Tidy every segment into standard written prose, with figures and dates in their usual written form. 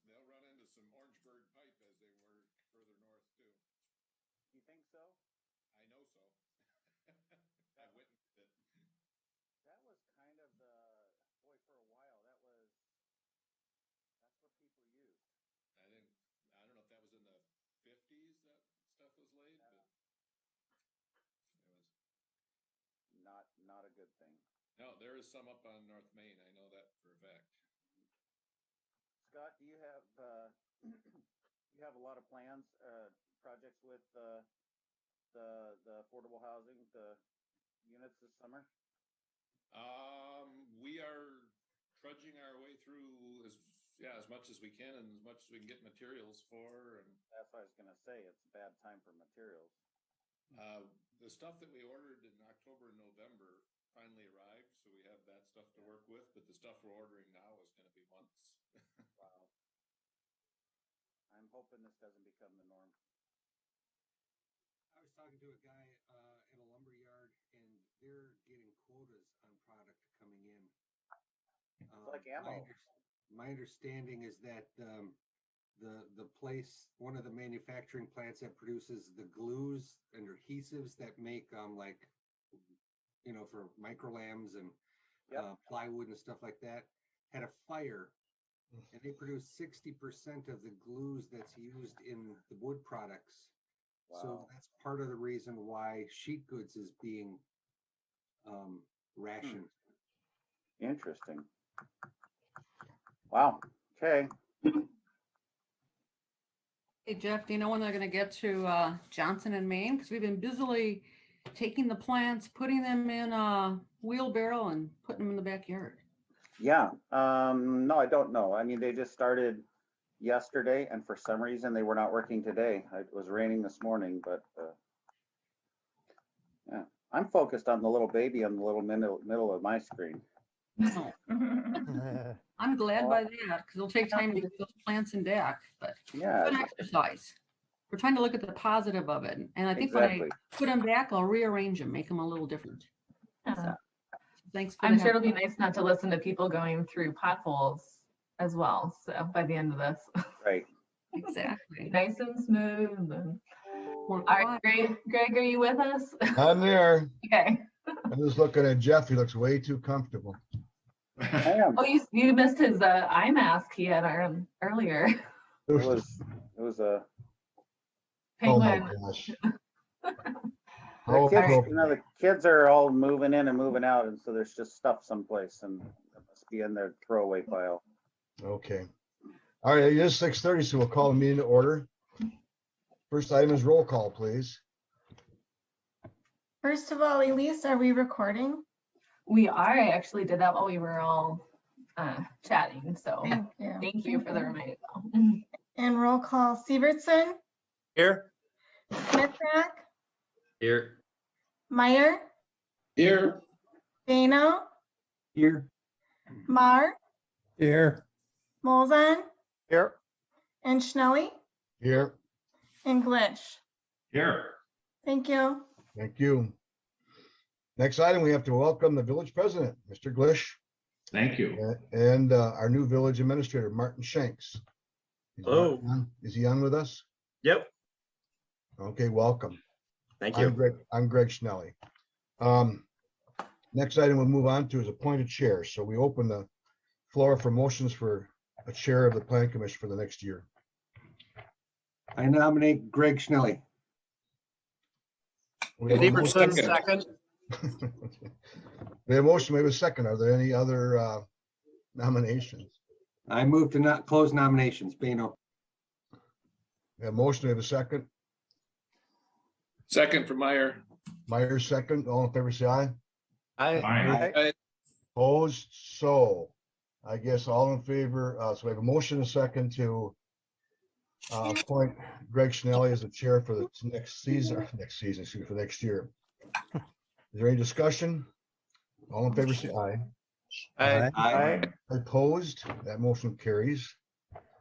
They'll run into some Orangeburg pipe as they were further north too. You think so? I know so. I witnessed it. That was kind of the, boy, for a while, that's what people used. I don't know if that was in the 50s that stuff was laid, but it was not a good thing. no, there is some up on North Main. I know that for a fact. Scott, do you have you have a lot of plans, projects with the affordable housing, the units this summer? We are trudging our way through as much as we can and as much as we can get materials for. And that's what I was gonna say. It's a bad time for materials. The stuff that we ordered in October and November finally arrived, so we have that stuff to work with. But the stuff we're ordering now is going to be months. Wow. I'm hoping this doesn't become the norm. I was talking to a guy in a lumber yard, and they're getting quotas on product coming in. It's like ammo. My understanding is that the place, one of the manufacturing plants that produces the glues and adhesives that make like, you know, for microlams and plywood and stuff like that, had a fire, and they produce 60% of the glues that's used in the wood products. Wow. So that's part of the reason why sheet goods is being rationed. Interesting. Wow. Okay. Hey, Jeff, do you know when they're going to get to Johnson and Maine? Because we've been busily taking the plants, putting them in a wheelbarrow and putting them in the backyard. Yeah. No, I don't know. I mean, they just started yesterday, and for some reason they were not working today. It was raining this morning, but yeah, I'm focused on the little baby on the little middle of my screen. No. I'm glad by that because it'll take time to get those plants in deck, but Yeah. good exercise. We're trying to look at the positive of it, and I think Exactly. when I put them back, I'll rearrange them, make them a little different. So, thanks. I'm sure it'll be nice not to listen to people going through potholes as well. So by the end of this, Right. Exactly. nice and smooth. And... All right, Greg, are you with us? I'm there. Okay. I'm just looking at Jeff. He looks way too comfortable. I am. Oh, you missed his eye mask he had earlier. It was a Oh my Penguin. gosh. the kids, appropriate. you know, the kids are all moving in and moving out, and so there's just stuff someplace, and it must be in their throwaway pile. Okay. All right, it is 6:30, so we'll call the meeting to order. First item is roll call, please. First of all, Elise, are we recording? We are. I actually did that while we were all chatting. So Thank you. thank you for the reminder. And roll call, Sievertson, Here. Smithrak, Here. Meyer, Here. Dano, Here. Mar, Here. Molzon, Here. and Schnelly, Here. and Glitch. Here. Thank you. Thank you. Next item, we have to welcome the village president, Mr. Glish, Thank you. and our new village administrator, Martin Shanks. Hello. Is he on with us? Yep. Okay, welcome. Thank you. I'm Greg Schnelly. Next item we'll move on to is appointed chair. So we open the floor for motions for a chair of the planning commission for the next year. I nominate Greg Schnelly. We have a motion. Second. We have a motion, we have a second. Are there any other nominations? I move to not close nominations. Bano. We have a motion, we have a second. Second for Meyer. Meyer, second. All in favor, say aye. Aye. Opposed? So I guess all in favor. So we have a motion, and a second to appoint Greg Schnelly as the chair for the next season, excuse me, for next year. Is there any discussion? All in favor, say aye. Aye. Opposed? That motion carries.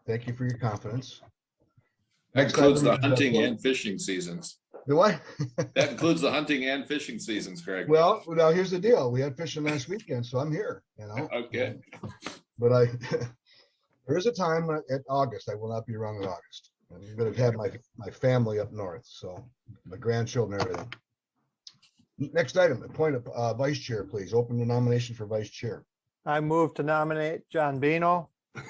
Thank you for your confidence. That includes the Next item is, hunting and fishing seasons. The what? That includes the hunting and fishing seasons, Greg. Well, now here's the deal. We had fishing last weekend, so I'm here, you know. Okay. But there is a time at August. I will not be around in August. I'm going to have my family up north, so my grandchildren and everything. Next item, appoint a vice chair, please. Open the nomination for vice chair. I move to nominate John Bino. We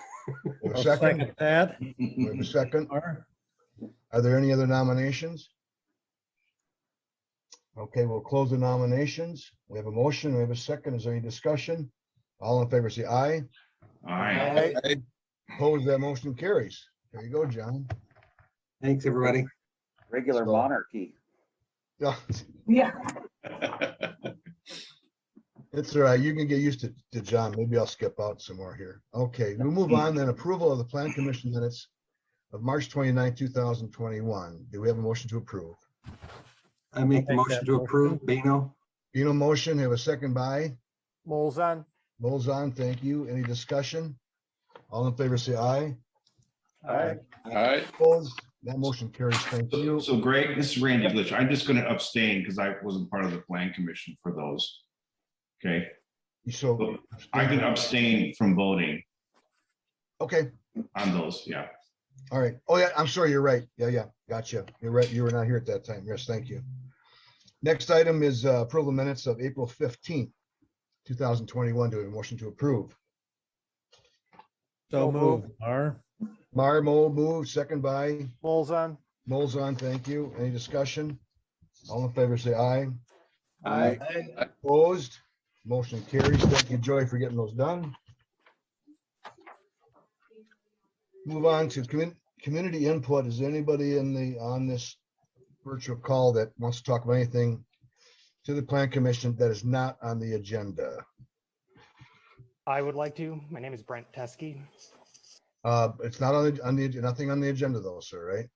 have a I'll second? second that. We have a second. Are there any other nominations? Okay, we'll close the nominations. We have a motion. We have a second. Is there any discussion? All in favor, say aye. Aye. Opposed, that motion carries. There you go, John. Thanks, everybody. Regular So- monarchy. Yeah, Yeah. it's all right. You can get used to John. Maybe I'll skip out some more here. Okay, we'll move on then. Approval of the Plan Commission minutes of March 29, 2021. Do we have a motion to approve? I make the I'll make motion that to approve. Bino. Bino motion, have a second by Molzon. Molzon. Thank you. Any discussion? All in favor, say aye. Aye. All right. Opposed, that motion carries. Thank you. So Greg, this is Randy Glitch. I'm just gonna abstain because I wasn't part of the plan commission for those. Okay, So, I can abstain from voting okay, on those, yeah. all right. Oh, yeah, I'm sorry, you're right. Yeah, gotcha. You're right. You were not here at that time. Yes, thank you. Next item is approval minutes of April 15th, 2021. Do we have a motion to approve? So moved. Mar. Mo move, second by Molzon. Molzon. Thank you. Any discussion? All in favor, say aye. Aye. Opposed? Motion carries. Thank you, Joy, for getting those done. Move on to community input. Is there anybody on this virtual call that wants to talk about anything to the Plan Commission that is not on the agenda? I would like to. My name is Brent Teskey. It's not on the nothing on the agenda though, sir, right?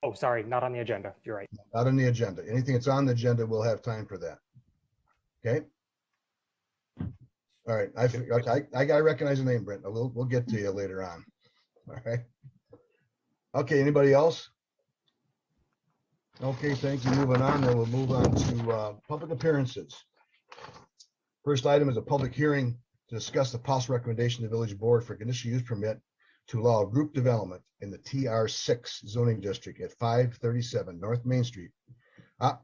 Oh, sorry, not on the agenda. You're right. Not on the agenda. Anything that's on the agenda, we'll have time for that. Okay. All right. I recognize the name, Brent. We'll get to you later on. All right. Okay. Anybody else? Okay. Thank you. Moving on. Then we'll move on to public appearances. First item is a public hearing to discuss the possible recommendation of the village board for conditional use permit to allow group development in the TR6 zoning district at 537 North Main Street.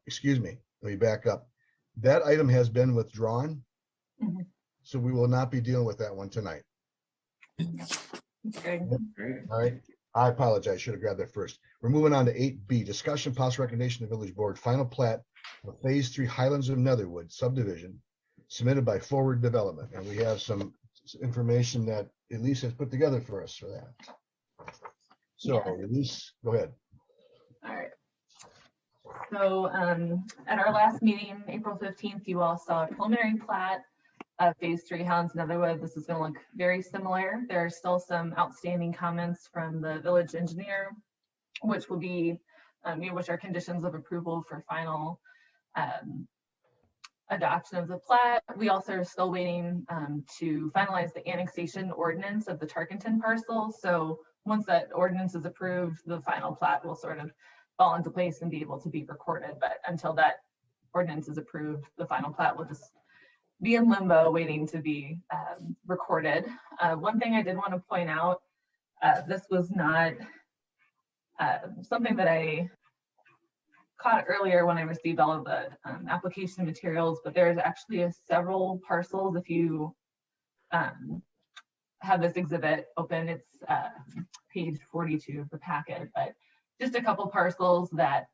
Excuse me, let me back up. That item has been withdrawn. Mhm. So we will not be dealing with that one tonight. Great. All right. I apologize. Should have grabbed that first. We're moving on to 8B, discussion possible recommendation of village board final plat of phase 3 Highlands of Netherwood subdivision submitted by Forward Development. And we have some information that Elise has put together for us for that. So Elise, go ahead. All right. So at our last meeting, April 15th, you all saw a preliminary plat of phase 3 Highlands Netherwood. This is going to look very similar. There are still some outstanding comments from the village engineer, which will be, which are conditions of approval for final adoption of the plat. We also are still waiting to finalize the annexation ordinance of the Tarkenton parcel. So once that ordinance is approved, the final plat will sort of fall into place and be able to be recorded. But until that ordinance is approved, the final plat will just be in limbo waiting to be recorded. One thing I did want to point out, this was not something that I caught earlier when I received all of the application materials, but there's actually several parcels. If you have this exhibit open, it's page 42 of the packet, but just a couple parcels that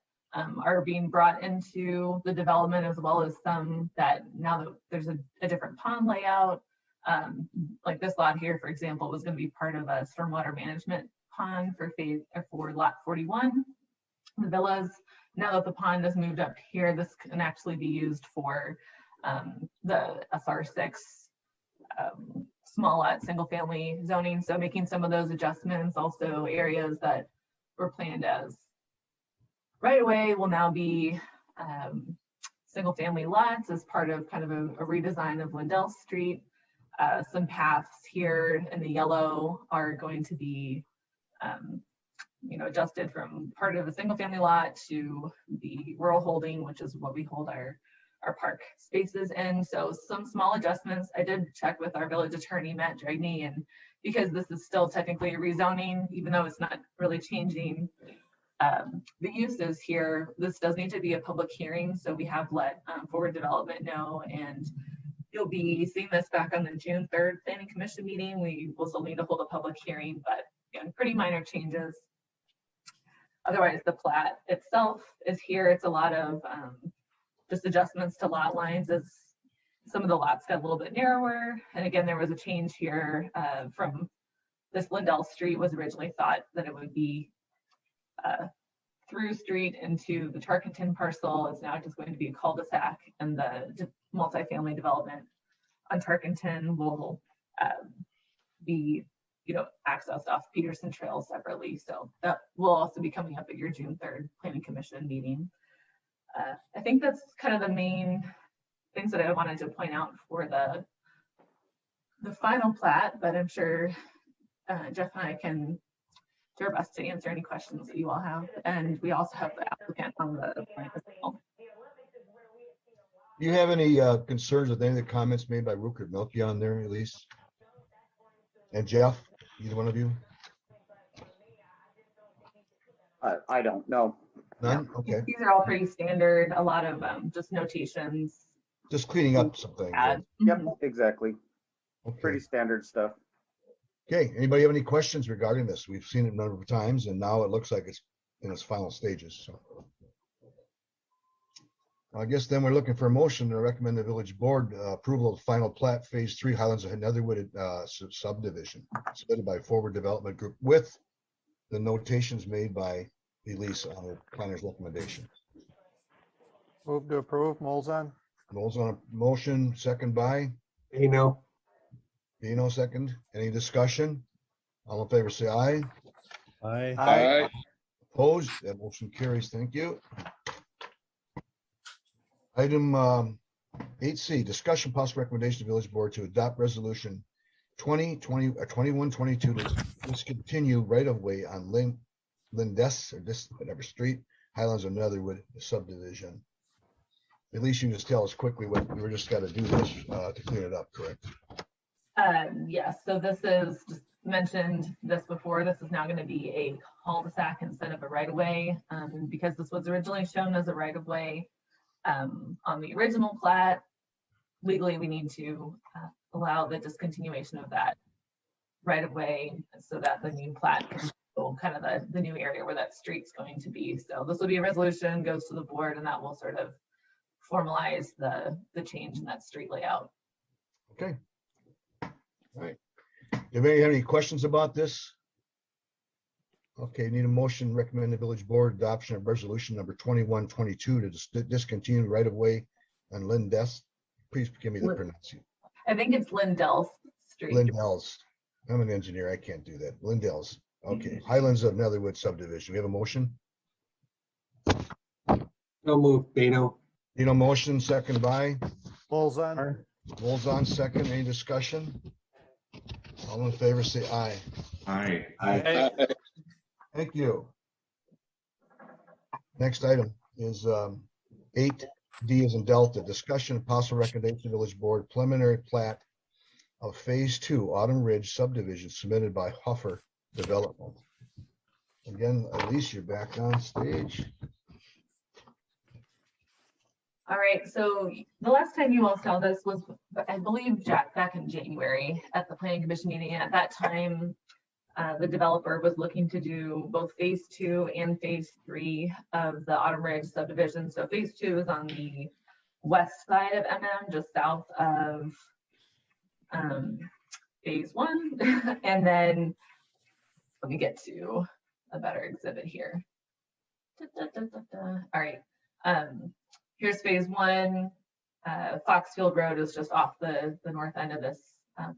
are being brought into the development, as well as some that now that there's a different pond layout, like this lot here, for example, was going to be part of a stormwater management pond for lot 41, the villas. Now that the pond has moved up here, this can actually be used for the SR6 small lot single family zoning. So making some of those adjustments, also areas that were planned as right away will now be single family lots as part of kind of a redesign of Lindell Street. Some paths here in the yellow are going to be adjusted from part of a single family lot to the rural holding, which is what we hold our park spaces in. So some small adjustments. I did check with our village attorney, Matt Dragney, and because this is still technically a rezoning, even though it's not really changing the uses here, this does need to be a public hearing. So we have let Forward Development know, and you'll be seeing this back on the June 3rd Planning Commission meeting. We will still need to hold a public hearing, but again, pretty minor changes. Otherwise, the plat itself is here. It's a lot of just adjustments to lot lines as some of the lots got a little bit narrower. And again, there was a change here from this Lindell Street was originally thought that it would be through street into the Tarkenton parcel. It's now just going to be a cul-de-sac, and the multifamily development on Tarkenton will be accessed off Peterson Trail separately. So that will also be coming up at your June 3rd Planning Commission meeting. I think that's kind of the main things that I wanted to point out for the final plat, but I'm sure Jeff and I can do our best to answer any questions that you all have. And we also have the applicant on the plan as well. Do you have any concerns with any of the comments made by Rupert Milky on there, Elise? And Jeff, either one of you? I don't know. None? Okay. These are all pretty standard, a lot of just notations. Just cleaning up some things. Yep, exactly. Okay. Pretty standard stuff. Okay, anybody have any questions regarding this? We've seen it a number of times, and now it looks like it's in its final stages. So I guess then we're looking for a motion to recommend the village board approval of final plat phase 3 Highlands of Netherwood subdivision submitted by Forward Development Group with the notations made by Elise on the planner's recommendation. Move to approve, Molzon. Those on a motion, second by Bino. Bino, second. Any discussion? All in favor, say aye. Aye. Aye. Opposed? That motion carries. Thank you. Item 8C, discussion possible recommendation to village board to adopt resolution 2122 to discontinue right of way on Lindes or this whatever street, Highlands of Netherwood subdivision. At least you just tell us quickly what we just got to do this to clean it up, correct? Yes, so this is just mentioned this before. This is now going to be a cul-de-sac instead of a right-of-way because this was originally shown as a right-of-way on the original plat. Legally, we need to allow the discontinuation of that right-of-way so that the new plat can go kind of the new area where that street's going to be. So this will be a resolution, goes to the board, and that will sort of formalize the change in that street layout. Okay. All right. Do anybody have any questions about this? Okay, need a motion recommend the village board adoption of resolution number 2122 to discontinue right of way on Lindes. Please give me the pronunciation. I think it's Lindell's Street. Lindell's. I'm an engineer. I can't do that. Lindell's. Okay. Highlands of Netherwood subdivision. We have a motion. No move, Bino. Need a motion, second by Molzon. Molzon, second. Any discussion? All in favor, say aye. Aye. Aye. Thank you. Next item is 8D as in Delta, discussion of possible recommendation village board preliminary plat of phase 2 Autumn Ridge subdivision submitted by Huffer Development. Again, Elise, you're back on stage. All right, so the last time you all saw this was, I believe, Jack, back in January at the Planning Commission meeting. At that time, the developer was looking to do both phase 2 and phase 3 of the Autumn Ridge subdivision. So phase 2 is on the west side of MM, just south of phase 1. And then let me get to a better exhibit here. All right. Here's phase 1. Foxfield Road is just off the north end of this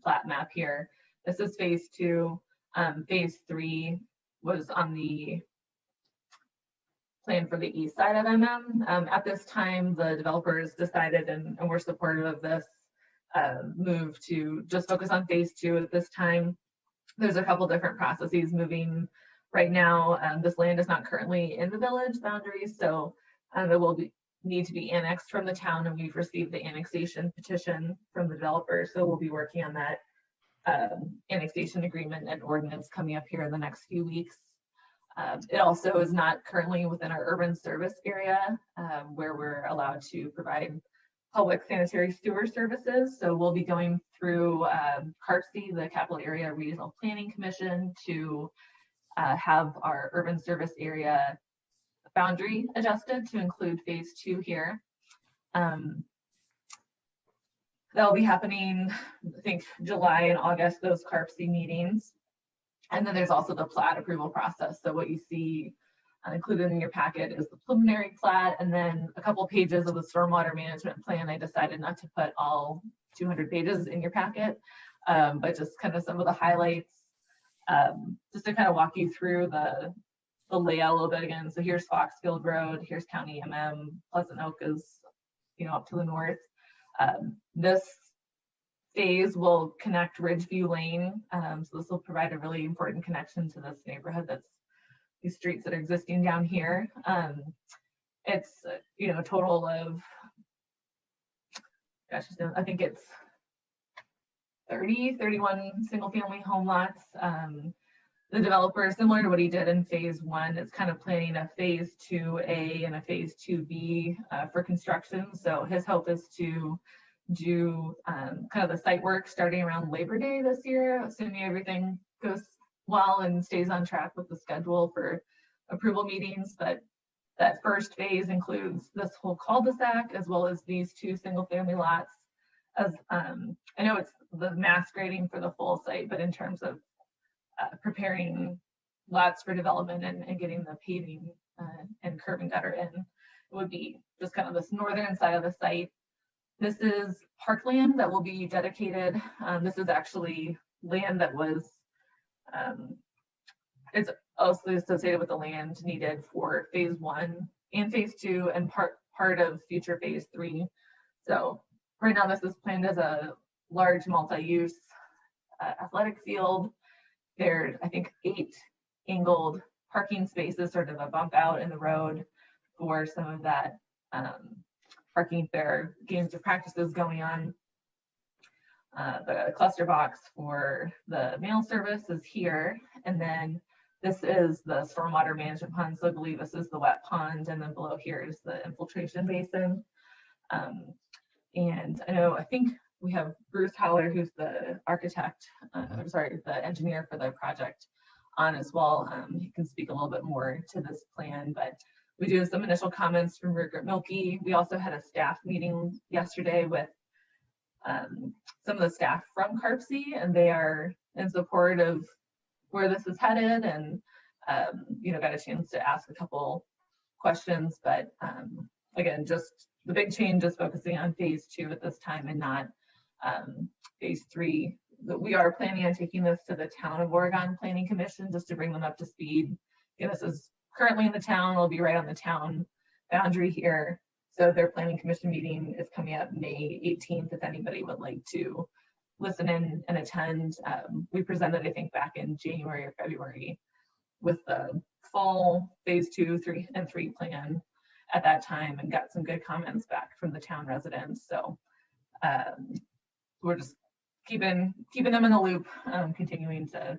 plat map here. This is phase 2. Phase 3 was on the plan for the east side of MM. At this time, the developers decided, and we're supportive of this, move to just focus on phase 2 at this time. There's a couple different processes moving Right now, this land is not currently in the village boundaries, so it will need to be annexed from the town, and we've received the annexation petition from the developer, so we'll be working on that annexation agreement and ordinance coming up here in the next few weeks. It also is not currently within our urban service area where we're allowed to provide public sanitary sewer services. So we'll be going through CARC, the Capital Area Regional Planning Commission, to have our urban service area boundary adjusted to include phase 2 here. That'll be happening, I think, July and August, those CARC meetings. And then there's also the plat approval process. So what you see included in your packet is the preliminary plat, and then a couple pages of the stormwater management plan. I decided not to put all 200 pages in your packet, but just kind of some of the highlights, just to kind of walk you through the layout a little bit again. So here's Foxfield Road, here's County Pleasant Oak is, up to the north. This phase will connect Ridgeview Lane. So this will provide a really important connection to this neighborhood. That's these streets that are existing down here. It's, a total of, I think it's 31 single family home lots. The developer, similar to what he did in phase 1, is kind of planning a phase 2A and a phase 2B for construction. So his hope is to do kind of the site work starting around Labor Day this year, assuming everything goes well and stays on track with the schedule for approval meetings. But that first phase includes this whole cul-de-sac as well as these 2 single family lots. As I know it's the mass grading for the full site, but in terms of preparing lots for development and getting the paving and curb and gutter in, it would be just kind of this northern side of the site. This is parkland that will be dedicated. This is actually land that was, it's also associated with the land needed for phase 1 and phase 2 and part of future phase 3. So right now this is planned as a large multi-use athletic field. There's, I think, 8 angled parking spaces, sort of a bump out in the road for some of that parking fair games or practices going on. The cluster box for the mail service is here. And then this is the stormwater management pond. So I believe this is the wet pond. And then below here is the infiltration basin. And I think we have Bruce Haller, who's the architect, the engineer for the project on as well. He can speak a little bit more to this plan, but we do have some initial comments from Rupert Milkey. We also had a staff meeting yesterday with some of the staff from CARC, and they are in support of where this is headed, and got a chance to ask a couple questions, but again, just the big change is focusing on phase 2 at this time and not phase 3. But we are planning on taking this to the Town of Oregon Planning Commission just to bring them up to speed. This is currently in the town. It'll be right on the town boundary here. So their planning commission meeting is coming up May 18th. If anybody would like to listen in and attend, we presented, I think, back in January or February with the full phase 2, 3, and 3 plan at that time, and got some good comments back from the town residents. So we're just keeping them in the loop, continuing to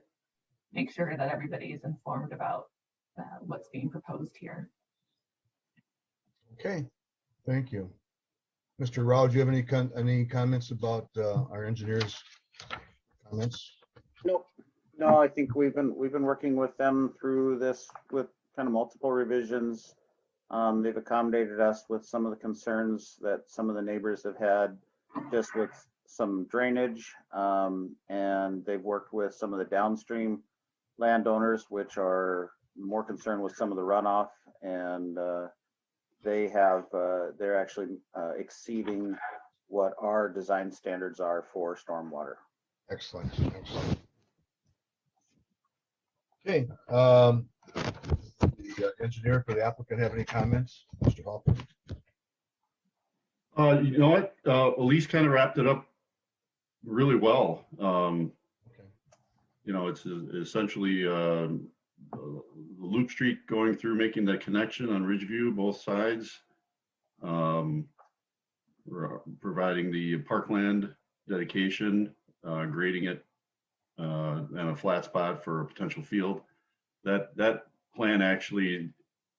make sure that everybody is informed about what's being proposed here. Okay, thank you. Mr. Rao, do you have any comments about our engineers' comments? Nope. No, I think we've been working with them through this with kind of multiple revisions. They've accommodated us with some of the concerns that some of the neighbors have had just with some drainage, and they've worked with some of the downstream landowners, which are more concerned with some of the runoff, and they're actually exceeding what our design standards are for stormwater. Excellent. Okay. The engineer for the applicant have any comments? Mr. Hoffman? You know what? Elise kind of wrapped it up really well. Okay. It's essentially Loop Street going through, making that connection on Ridgeview, both sides. We're providing the parkland dedication, grading it, and a flat spot for a potential field. That plan actually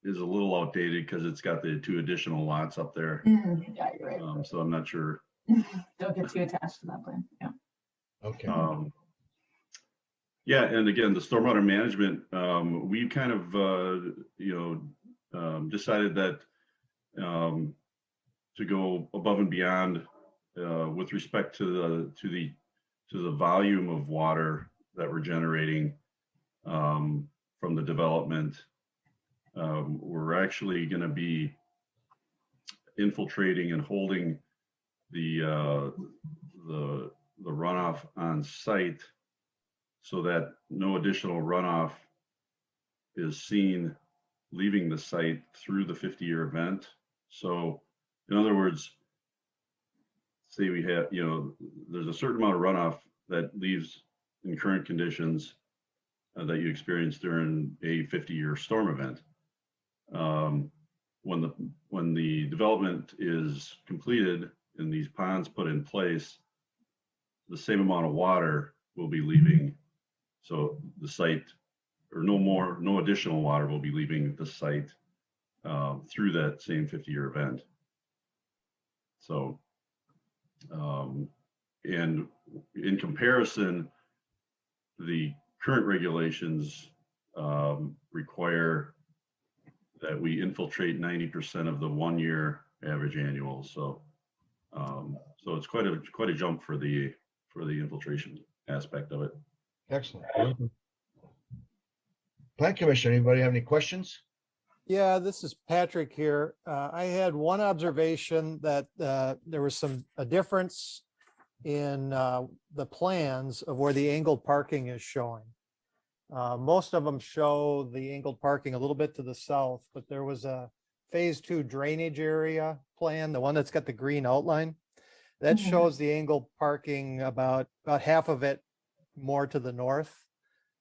is a little outdated because it's got the 2 additional lots up there. Yeah, you're right. So I'm not sure. Don't get too attached to that plan. Yeah. Okay. Yeah, and again, the stormwater management, we kind of, decided that to go above and beyond with respect to the volume of water that we're generating from the development. We're actually going to be infiltrating and holding the runoff on site so that no additional runoff is seen leaving the site through the 50-year event. So in other words, say we have, there's a certain amount of runoff that leaves in current conditions that you experience during a 50-year storm event. When the development is completed and these ponds put in place, the same amount of water will be leaving. So the site, or no additional water will be leaving the site through that same 50-year event. So, and in comparison, the current regulations require that we infiltrate 90% of the 1-year average annual. So, so it's quite a jump for the infiltration aspect of it. Excellent. Plan Commission, anybody have any questions? Yeah, this is Patrick here. I had one observation that there was a difference in the plans of where the angled parking is showing. Most of them show the angled parking a little bit to the south, but there was a phase 2 drainage area plan, the one that's got the green outline, that shows the angled parking about half of it more to the north.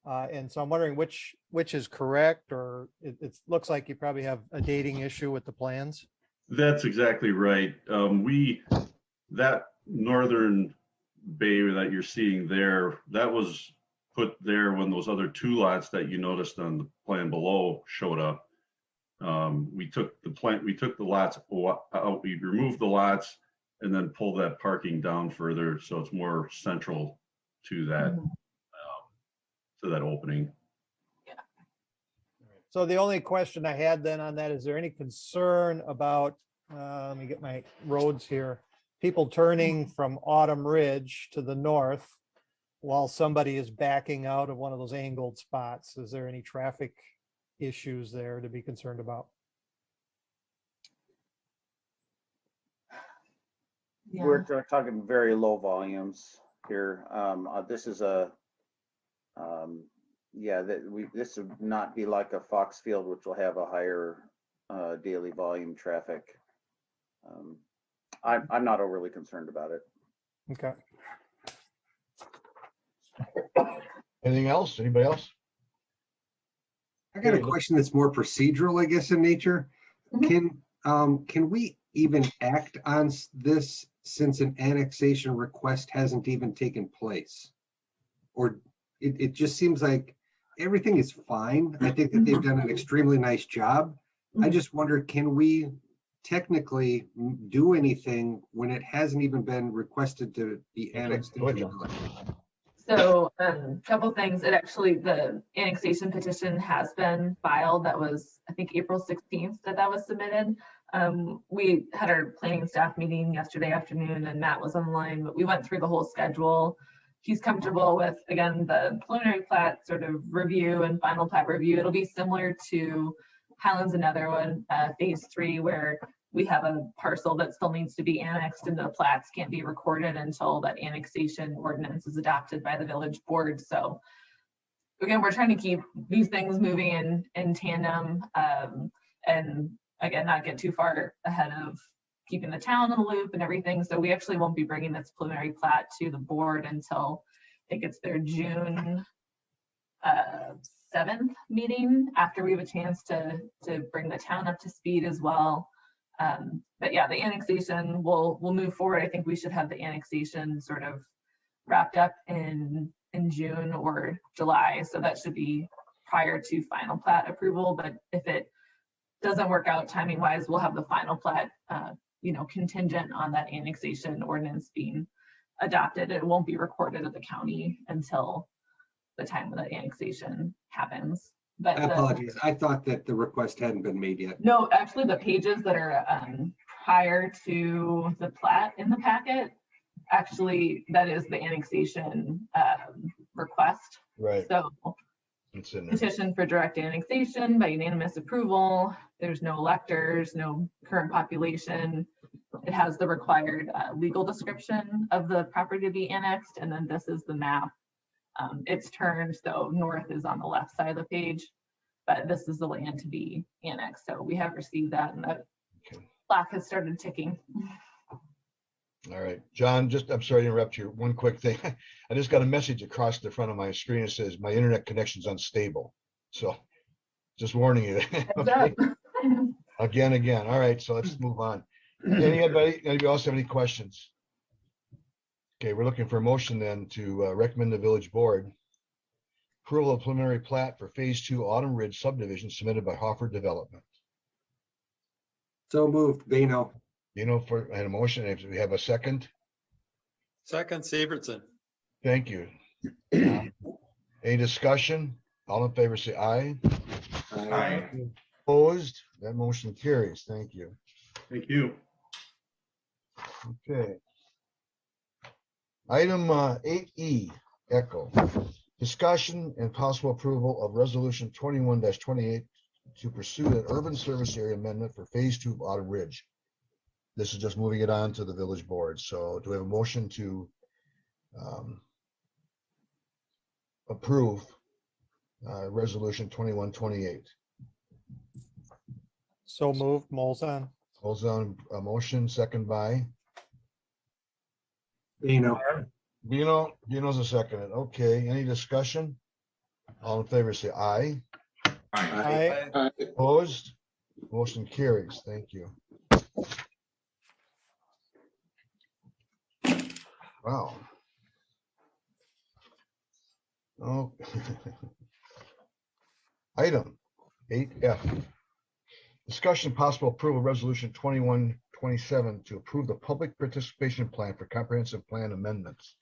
And so I'm wondering which is correct, or it looks like you probably have a dating issue with the plans. That's exactly right. That northern bay that you're seeing there, that was put there when those other 2 lots that you noticed on the plan below showed up. We took the lots out, we removed the lots and then pulled that parking down further so it's more central to that opening. So the only question I had then on that, is there any concern about, let me get my roads here, people turning from Autumn Ridge to the north while somebody is backing out of one of those angled spots? Is there any traffic issues there to be concerned about? Yeah. We're talking very low volumes here. This is this would not be like a Foxfield, which will have a higher daily volume traffic. I'm not overly concerned about it. Okay. Anything else? Anybody else? I got a question that's more procedural, I guess, in nature. Can we even act on this since an annexation request hasn't even taken place? Or it just seems like everything is fine. I think that they've done an extremely nice job. I just wonder, can we technically do anything when it hasn't even been requested to be annexed? So a couple things. The annexation petition has been filed. That was, I think, April 16th that was submitted. We had our planning staff meeting yesterday afternoon and Matt was online, but we went through the whole schedule. He's comfortable with, again, the preliminary plat sort of review and final plat review. It'll be similar to Highlands and Netherwood phase 3, where we have a parcel that still needs to be annexed and the plats can't be recorded until that annexation ordinance is adopted by the village board. So again, we're trying to keep these things moving in tandem, and again, not get too far ahead of keeping the town in the loop and everything. So we actually won't be bringing this preliminary plat to the board until I think it's their June 7th meeting after we have a chance to bring the town up to speed as well. But yeah, the annexation will move forward. I think we should have the annexation sort of wrapped up in June or July. So that should be prior to final plat approval. But if it doesn't work out timing wise, we'll have the final plat, contingent on that annexation ordinance being adopted. It won't be recorded at the county until the time that annexation happens. But Apologies. I thought that the request hadn't been made yet. no, actually the pages that are prior to the plat in the packet, actually that is the annexation request. Right. So It's in there. petition for direct annexation by unanimous approval. There's no electors, no current population. It has the required legal description of the property to be annexed. And then this is the map. It's turned, so north is on the left side of the page, but this is the land to be annexed. So we have received that, and that Okay. clock has started ticking. All right, John, I'm sorry to interrupt you. One quick thing. I just got a message across the front of my screen. It says my internet connection's unstable. So just warning you. Heads Okay. up. Again. All right, so let's move on. Anybody else have any questions? Okay, we're looking for a motion then to recommend the village board approval of preliminary plat for phase 2 Autumn Ridge subdivision submitted by Hoffer Development. So moved, Bino. I had a motion. If we have a second, Second, Severson. thank you. Any discussion? All in favor, say aye. Aye. Opposed? That motion carries. Thank you. Thank you. Okay. Item 8E, Echo. Discussion and possible approval of resolution 21-28 to pursue an urban service area amendment for phase 2 of Autumn Ridge. This is just moving it on to the village board. So do we have a motion to approve resolution 21-28? So moved, Molzon. Holds on a motion, second by Bino. Bino's a second. Okay, any discussion? All in favor, say aye. Aye. Aye. Opposed? Motion carries. Thank you. Wow. Oh. Item 8F. Discussion possible approval resolution 2127 to approve the public participation plan for comprehensive plan amendments.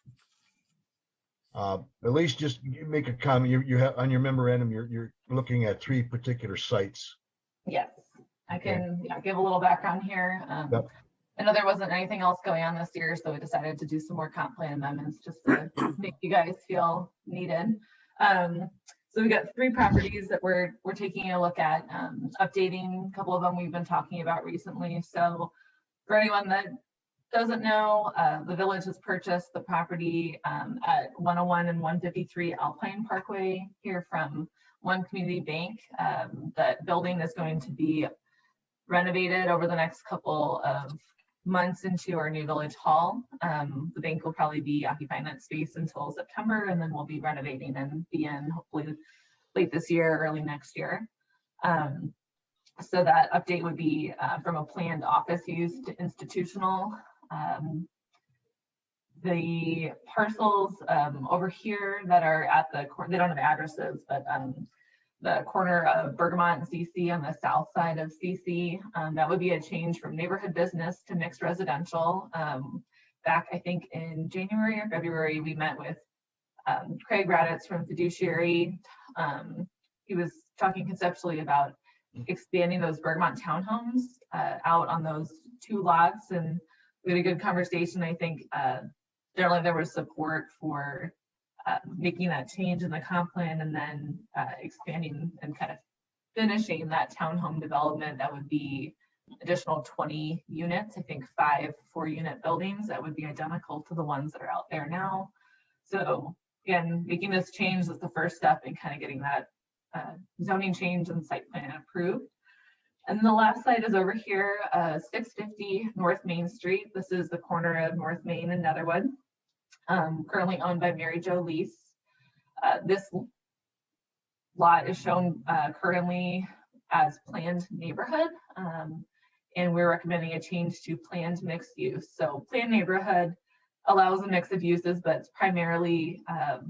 At least just you make a comment. You have on your memorandum, you're looking at 3 particular sites. Yes, I can give a little background here. Yep. I know there wasn't anything else going on this year, so we decided to do some more comp plan amendments just to make you guys feel needed. So we got 3 properties that we're taking a look at, updating a couple of them we've been talking about recently. So for anyone that doesn't know, the village has purchased the property at 101 and 153 Alpine Parkway here from One Community Bank. That building is going to be renovated over the next couple of months into our new village hall. The bank will probably be occupying that space until September, and then we'll be renovating and be in hopefully late this year, early next year. So that update would be from a planned office use to institutional. The parcels over here that are at the corner, they don't have addresses, but the corner of Bergamot and CC on the south side of CC, that would be a change from neighborhood business to mixed residential. Back, I think in January or February, we met with Craig Raditz from Fiduciary. He was talking conceptually about expanding those Bergamot townhomes out on those 2 lots, and we had a good conversation. I think generally there was support for making that change in the comp plan and then expanding and kind of finishing that townhome development. That would be additional 20 units, I think 5 4-unit buildings that would be identical to the ones that are out there now. So again, making this change is the first step in kind of getting that zoning change and site plan approved. And then the last site is over here, 650 North Main Street. This is the corner of North Main and Netherwood, currently owned by Mary Jo Lease. This lot is shown currently as planned neighborhood. And we're recommending a change to planned mixed use. So planned neighborhood allows a mix of uses, but it's primarily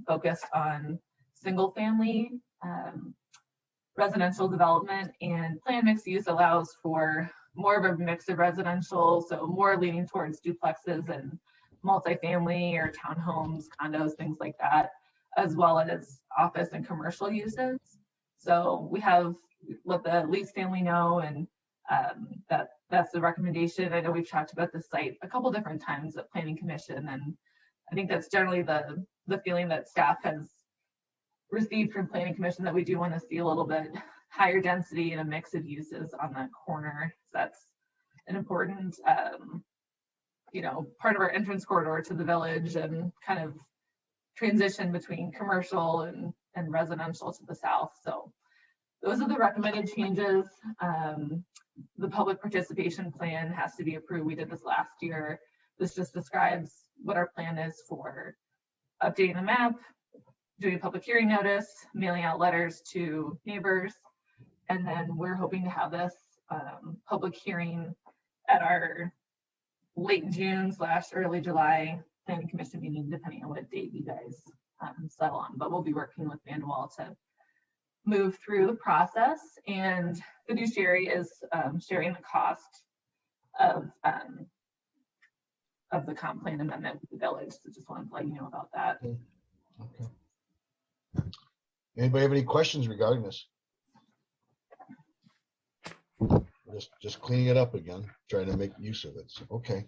focused on single family residential development, and planned mixed use allows for more of a mix of residential, so more leaning towards duplexes and multifamily or townhomes, condos, things like that, as well as office and commercial uses. So we have let the lease family know, and that's the recommendation. I know we've talked about this site a couple different times at Planning Commission, and I think that's generally the feeling that staff has received from Planning Commission, that we do want to see a little bit higher density and a mix of uses on that corner. So that's an important, part of our entrance corridor to the village, and kind of transition between commercial and residential to the south. So those are the recommended changes. The public participation plan has to be approved. We did this last year. This just describes what our plan is for updating the map, doing a public hearing notice, mailing out letters to neighbors, and then we're hoping to have this public hearing at our late June / early July Planning Commission meeting, depending on what date you guys settle on. But we'll be working with Vanderwall to move through the process, and fiduciary is sharing the cost of the comp plan amendment with the village. So just wanted to let you know about that. Okay. Anybody have any questions regarding this? Just cleaning it up again, trying to make use of it. So, okay.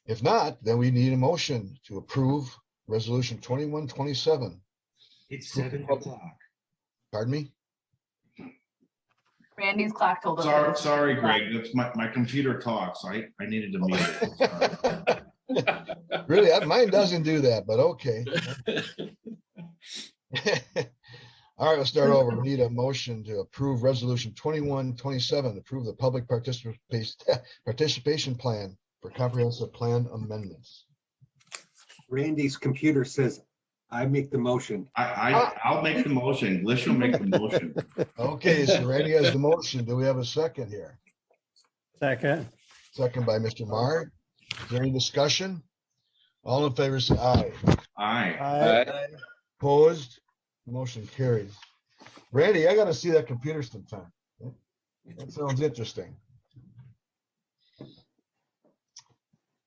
If not, then we need a motion to approve resolution 2127. It's 7 o'clock. Pardon me? Randy's clock told us. Sorry, Greg. That's my computer talks. I needed to mute it. Really, mine doesn't do that, but okay. All right, we'll start over. We need a motion to approve resolution 2127, approve the public participation plan for comprehensive plan amendments. Randy's computer says, I make the motion. I'll make the motion. Glish will make the motion. Okay, so Randy has the motion. Do we have a second here? Second. Second by Mr. Marr. Is there any discussion? All in favor, say aye. Aye. Opposed? Motion carried. Randy, I got to see that computer sometime. That sounds interesting.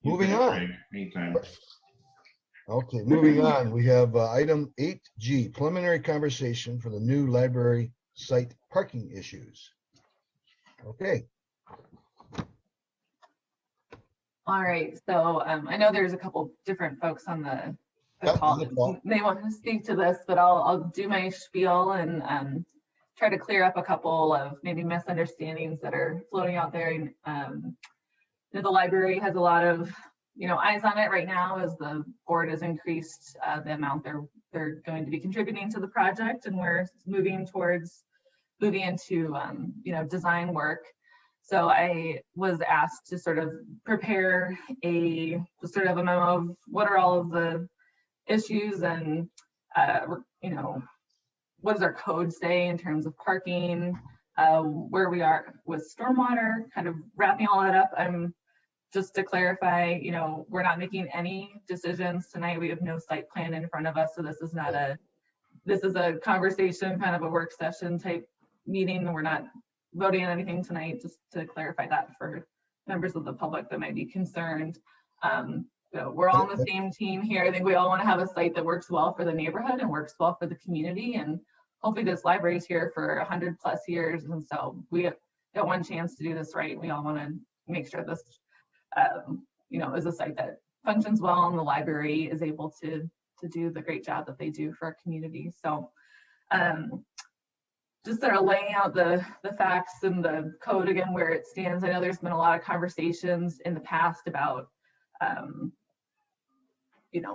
Moving on. Anytime. Okay, moving on. We have item 8G, preliminary conversation for the new library site parking issues. Okay. All right, so I know there's a couple different folks on the call that may want to speak to this, but I'll do my spiel and try to clear up a couple of maybe misunderstandings that are floating out there. The library has a lot of eyes on it right now, as the board has increased the amount they're going to be contributing to the project, and we're moving into design work. So I was asked to sort of prepare a memo of what are all of the issues, and what does our code say in terms of parking, where we are with stormwater, kind of wrapping all that up. Just to clarify, we're not making any decisions tonight. We have no site plan in front of us, so this is not this is a conversation, kind of a work session type meeting. We're not voting on anything tonight, just to clarify that for members of the public that might be concerned. We're all on the same team here. I think we all want to have a site that works well for the neighborhood and works well for the community, and hopefully this library is here for 100+ years, and so we got one chance to do this right. We all want to make sure this is a site that functions well, and the library is able to do the great job that they do for our community. So just sort of laying out the facts and the code again, where it stands. I know there's been a lot of conversations in the past about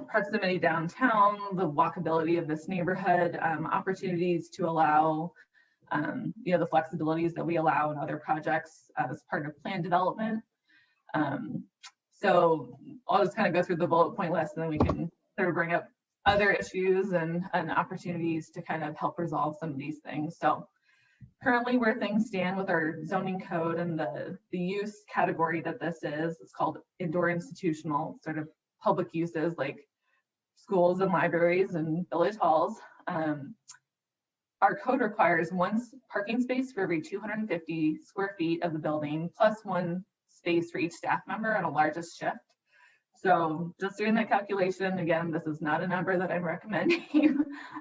proximity downtown, the walkability of this neighborhood, opportunities to allow the flexibilities that we allow in other projects as part of plan development. So I'll just kind of go through the bullet point list, and then we can sort of bring up other issues and opportunities to kind of help resolve some of these things. So currently where things stand with our zoning code and the use category that this is, it's called indoor institutional, sort of public uses like schools and libraries and village halls. Our code requires one parking space for every 250 square feet of the building, plus one space for each staff member on a largest shift. So just doing that calculation, again, this is not a number that I'm recommending,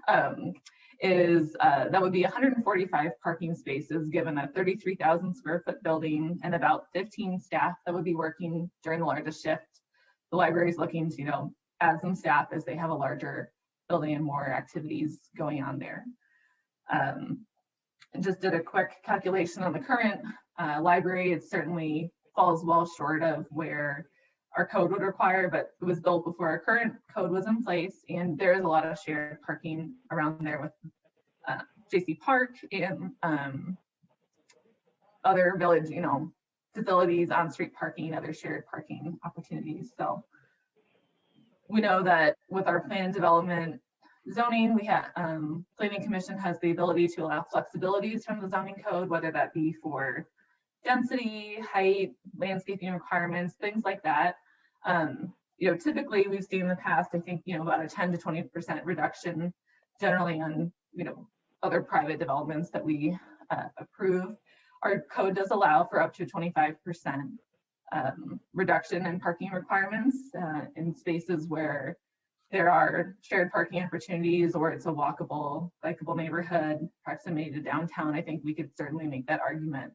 that would be 145 parking spaces given a 33,000 square foot building and about 15 staff that would be working during the largest shift. The library is looking to, add some staff as they have a larger building and more activities going on there. Just did a quick calculation on the current library. It certainly falls well short of where our code would require, but it was built before our current code was in place, and there is a lot of shared parking around there with JC Park and other village, facilities, on-street parking, other shared parking opportunities. So we know that with our plan development zoning, we have Planning Commission has the ability to allow flexibilities from the zoning code, whether that be for density, height, landscaping requirements, things like that. Typically we've seen in the past, I think, about a 10 to 20% reduction generally on, other private developments that we approve. Our code does allow for up to 25% reduction in parking requirements in spaces where there are shared parking opportunities or it's a walkable, bikeable neighborhood, proximity to downtown. I think we could certainly make that argument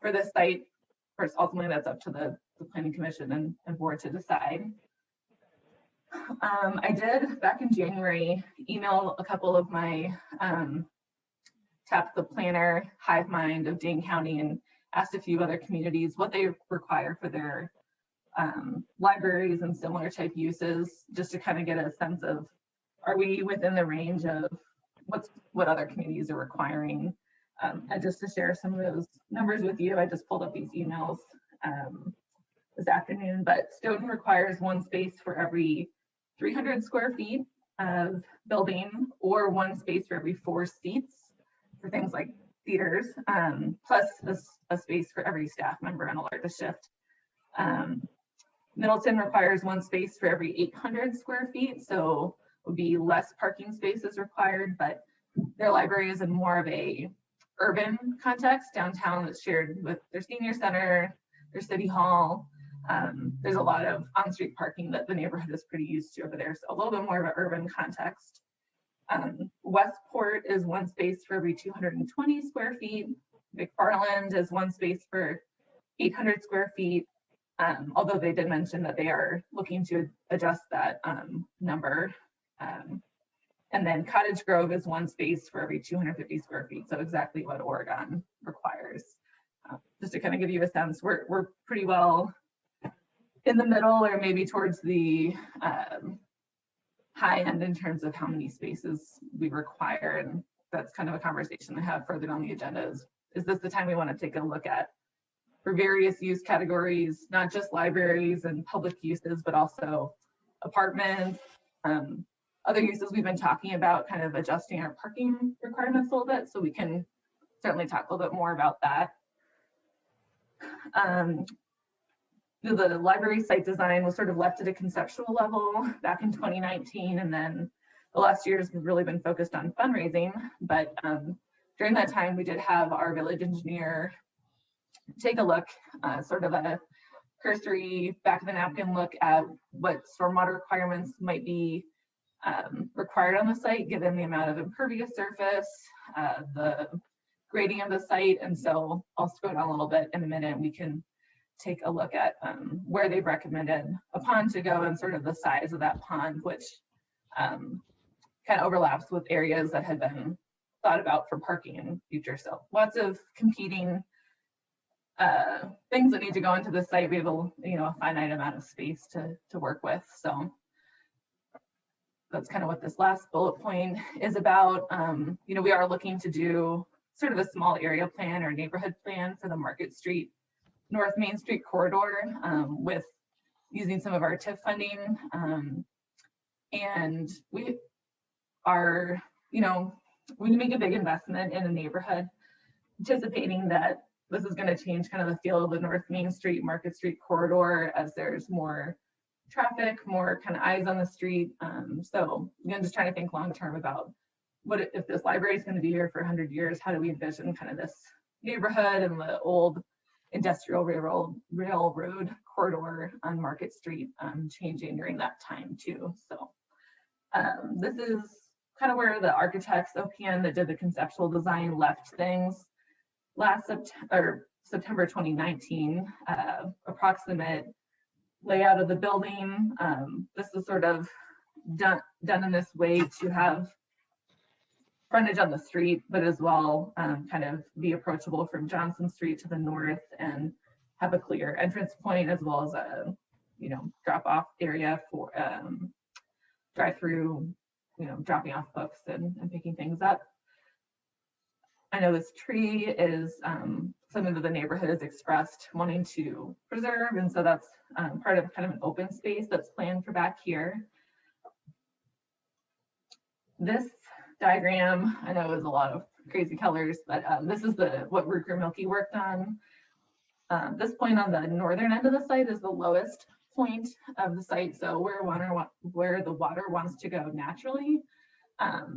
for this site. Of course, ultimately that's up to the Planning Commission and board to decide. I did back in January email a couple of my tapped the planner hive mind of Dane County and asked a few other communities what they require for their libraries and similar type uses, just to kind of get a sense of, are we within the range of what other communities are requiring? And just to share some of those numbers with you, I just pulled up these emails this afternoon, but Stoughton requires one space for every 300 square feet of building or one space for every 4 seats for things like theaters, plus a space for every staff member on a largest shift. Middleton requires one space for every 800 square feet, so it would be less parking spaces required, but their library is in more of a urban context. Downtown that's shared with their senior center, their city hall. There's a lot of on-street parking that the neighborhood is pretty used to over there, so a little bit more of an urban context. Westport is one space for every 220 square feet. McFarland is one space for 800 square feet, although they did mention that they are looking to adjust that number. And then Cottage Grove is one space for every 250 square feet, so exactly what Oregon requires. Just to kind of give you a sense, we're pretty well in the middle or maybe towards the high end in terms of how many spaces we require. And that's kind of a conversation I have further down the agenda is this the time we want to take a look at for various use categories, not just libraries and public uses, but also apartments, other uses we've been talking about, kind of adjusting our parking requirements a little bit, so we can certainly talk a little bit more about that. The library site design was sort of left at a conceptual level back in 2019, and then the last year has really been focused on fundraising. But during that time, we did have our village engineer take a look, sort of a cursory back of the napkin look at what stormwater requirements might be required on the site, given the amount of impervious surface, the grading of the site. And so I'll scroll down a little bit in a minute. We can take a look at where they've recommended a pond to go and sort of the size of that pond, which kind of overlaps with areas that had been thought about for parking in the future. So lots of competing things that need to go into the site. We have a finite amount of space to work with. So that's kind of what this last bullet point is about. We are looking to do sort of a small area plan or neighborhood plan for the Market Street, North Main Street corridor, with using some of our TIF funding And we are, you know, we make a big investment in the neighborhood, anticipating that this is going to change kind of the feel of the North Main Street, Market Street corridor as there's more traffic, more kind of eyes on the street. So again, just trying to think long term about what if this library is going to be here for 100 years, how do we envision kind of this neighborhood and the old industrial railroad corridor on Market Street changing during that time too. So this is kind of where the architects, OPM, that did the conceptual design left things last September 2019, approximate layout of the building. This is sort of done in this way to have frontage on the street, but as well kind of be approachable from Johnson Street to the north and have a clear entrance point, as well as a, you know, drop off area for drive through, you know, dropping off books and picking things up. I know this tree is something that the neighborhood has expressed wanting to preserve, and so that's part of kind of an open space that's planned for back here. This diagram, I know, is a lot of crazy colors, but this is what Ruker Milky worked on. This point on the northern end of the site is the lowest point of the site, so where the water wants to go naturally.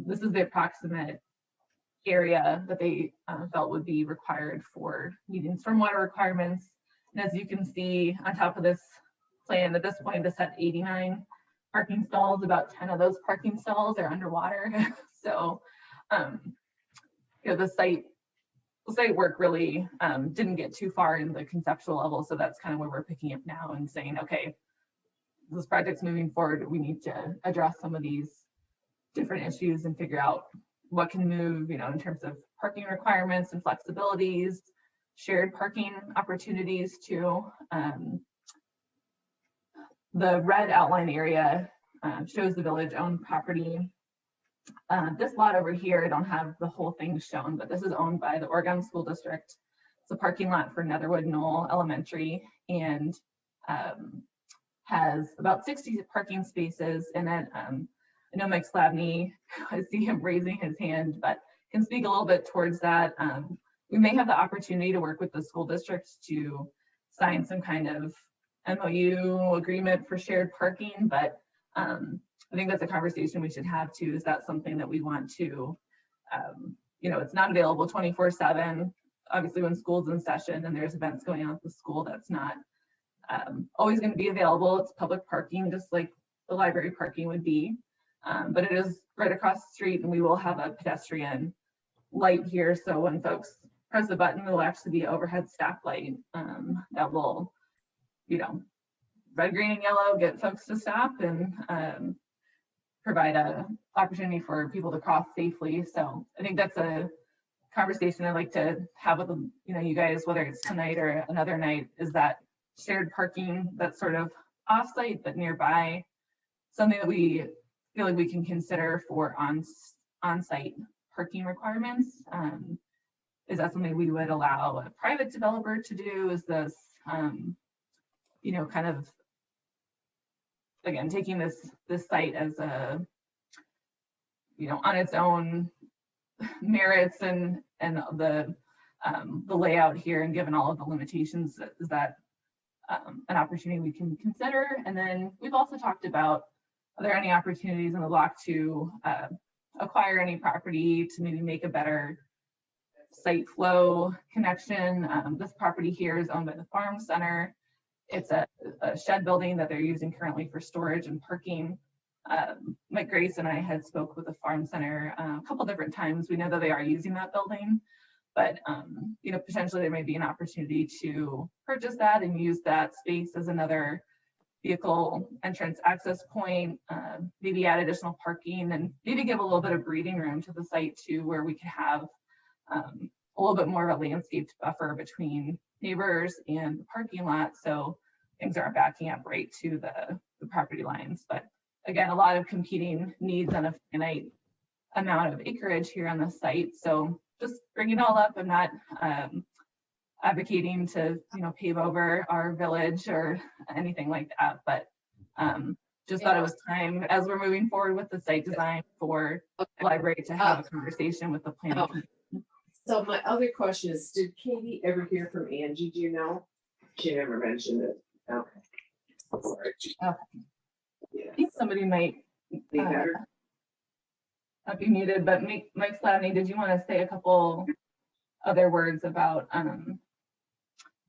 This is the approximate area that they felt would be required for meeting stormwater requirements. And as you can see on top of this plan, at this point, this had 89 parking stalls. About 10 of those parking stalls are underwater. So, you know, the site work really didn't get too far in the conceptual level. So that's kind of where we're picking up now and saying, okay, this project's moving forward. We need to address some of these different issues and figure out what can move, you know, in terms of parking requirements and flexibilities, shared parking opportunities too. The red outline area shows the village-owned property. This lot over here, I don't have the whole thing shown, but this is owned by the Oregon School District. It's a parking lot for Netherwood Knoll Elementary and has about 60 parking spaces in it. I know Mike Slavny, I see him raising his hand, but can speak a little bit towards that. We may have the opportunity to work with the school districts to sign some kind of MOU agreement for shared parking, but I think that's a conversation we should have too. Is that something that we want to, you know, it's not available 24/7. Obviously when school's in session and there's events going on at the school, that's not always going to be available. It's public parking, just like the library parking would be. But it is right across the street, and we will have a pedestrian light here. So when folks press the button, it'll actually be an overhead staff light that will, you know, red, green, and yellow, get folks to stop and provide a opportunity for people to cross safely. So I think that's a conversation I'd like to have with, you know, you guys, whether it's tonight or another night, is that shared parking that's sort of off-site but nearby, something that we feel like we can consider for on-site parking requirements. Is that something we would allow a private developer to do? Is this, you know, kind of, again, taking this site as a, you know, on its own merits and the layout here, and given all of the limitations, is that an opportunity we can consider? And then we've also talked about, are there any opportunities in the block to acquire any property to maybe make a better site flow connection? This property here is owned by the Farm Center. It's a shed building that they're using currently for storage and parking. Mike Grace and I had spoke with the Farm Center a couple different times. We know that they are using that building, but you know, potentially there may be an opportunity to purchase that and use that space as another vehicle entrance access point, maybe add additional parking, and maybe give a little bit of breathing room to the site too, where we could have a little bit more of a landscaped buffer between neighbors and the parking lot, so things aren't backing up right to the property lines. But again, a lot of competing needs on a finite amount of acreage here on the site. So just bring it all up. I'm not advocating to, you know, pave over our village or anything like that, but just thought it was time, as we're moving forward with the site design for the library, to have a conversation with the planning commission. So my other question is, did Katie ever hear from Angie? Do you know? She never mentioned it. Okay. Sorry. Okay. Yeah. I think somebody might not be muted, but Mike Slavny, did you want to say a couple other words about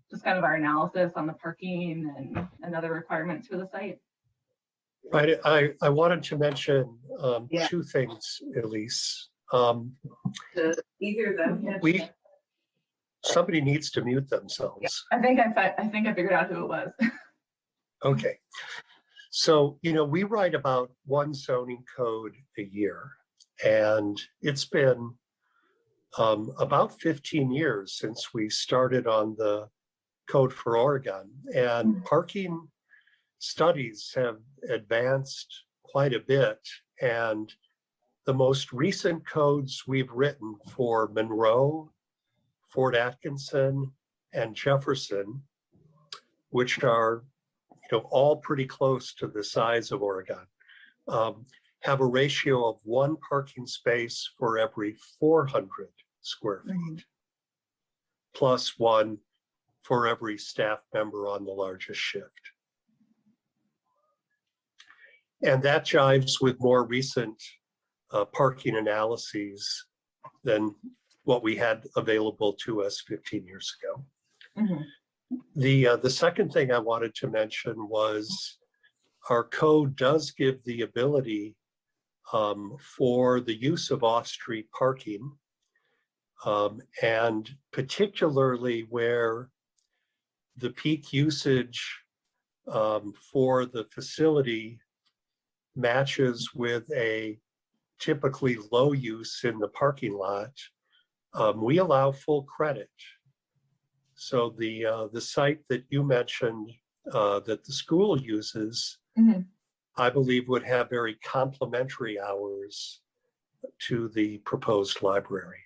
just kind of our analysis on the parking and other requirements for the site? Right. I wanted to mention two things, Elise. Either of them. Somebody needs to mute themselves. I think I figured out who it was. Okay. So, we write about one zoning code a year, and it's been about 15 years since we started on the code for Oregon, and parking studies have advanced quite a bit. And the most recent codes we've written for Monroe, Fort Atkinson, and Jefferson, which are all pretty close to the size of Oregon, have a ratio of one parking space for every 400 square feet, plus one for every staff member on the largest shift. And that jives with more recent parking analyses than what we had available to us 15 years ago. The second thing I wanted to mention was our code does give the ability for the use of off-street parking, and particularly where the peak usage for the facility matches with a typically low use in the parking lot, we allow full credit. So the site that you mentioned that the school uses, I believe would have very complementary hours to the proposed library.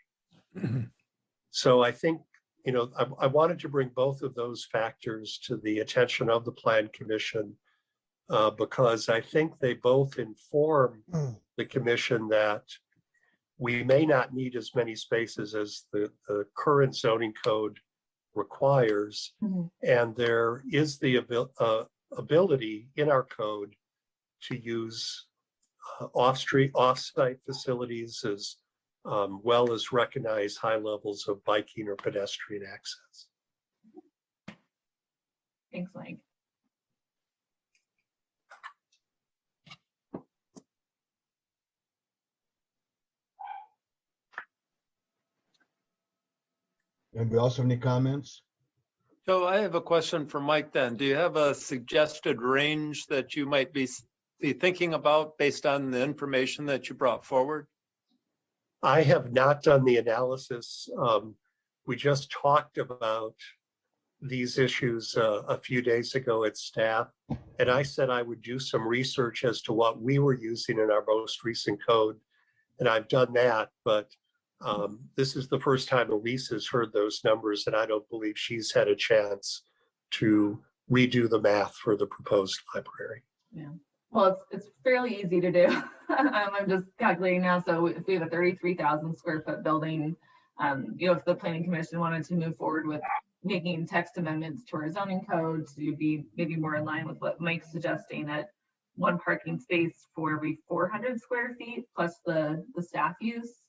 So I think, I wanted to bring both of those factors to the attention of the Plan Commission because I think they both inform the commission that we may not need as many spaces as the current zoning code requires, and there is the ability in our code to use off-site facilities as well as recognize high levels of biking or pedestrian access. Thanks, Mike. Anybody else have any comments? So I have a question for Mike then. Do you have a suggested range that you might be thinking about based on the information that you brought forward? I have not done the analysis. We just talked about these issues a few days ago at staff, and I said I would do some research as to what we were using in our most recent code, and I've done that, but this is the first time Elise has heard those numbers, and I don't believe she's had a chance to redo the math for the proposed library. Yeah. Well, it's fairly easy to do. I'm just calculating now. So if we have a 33,000 square foot building, if the Planning Commission wanted to move forward with making text amendments to our zoning code to be maybe more in line with what Mike's suggesting, at one parking space for every 400 square feet plus the staff use,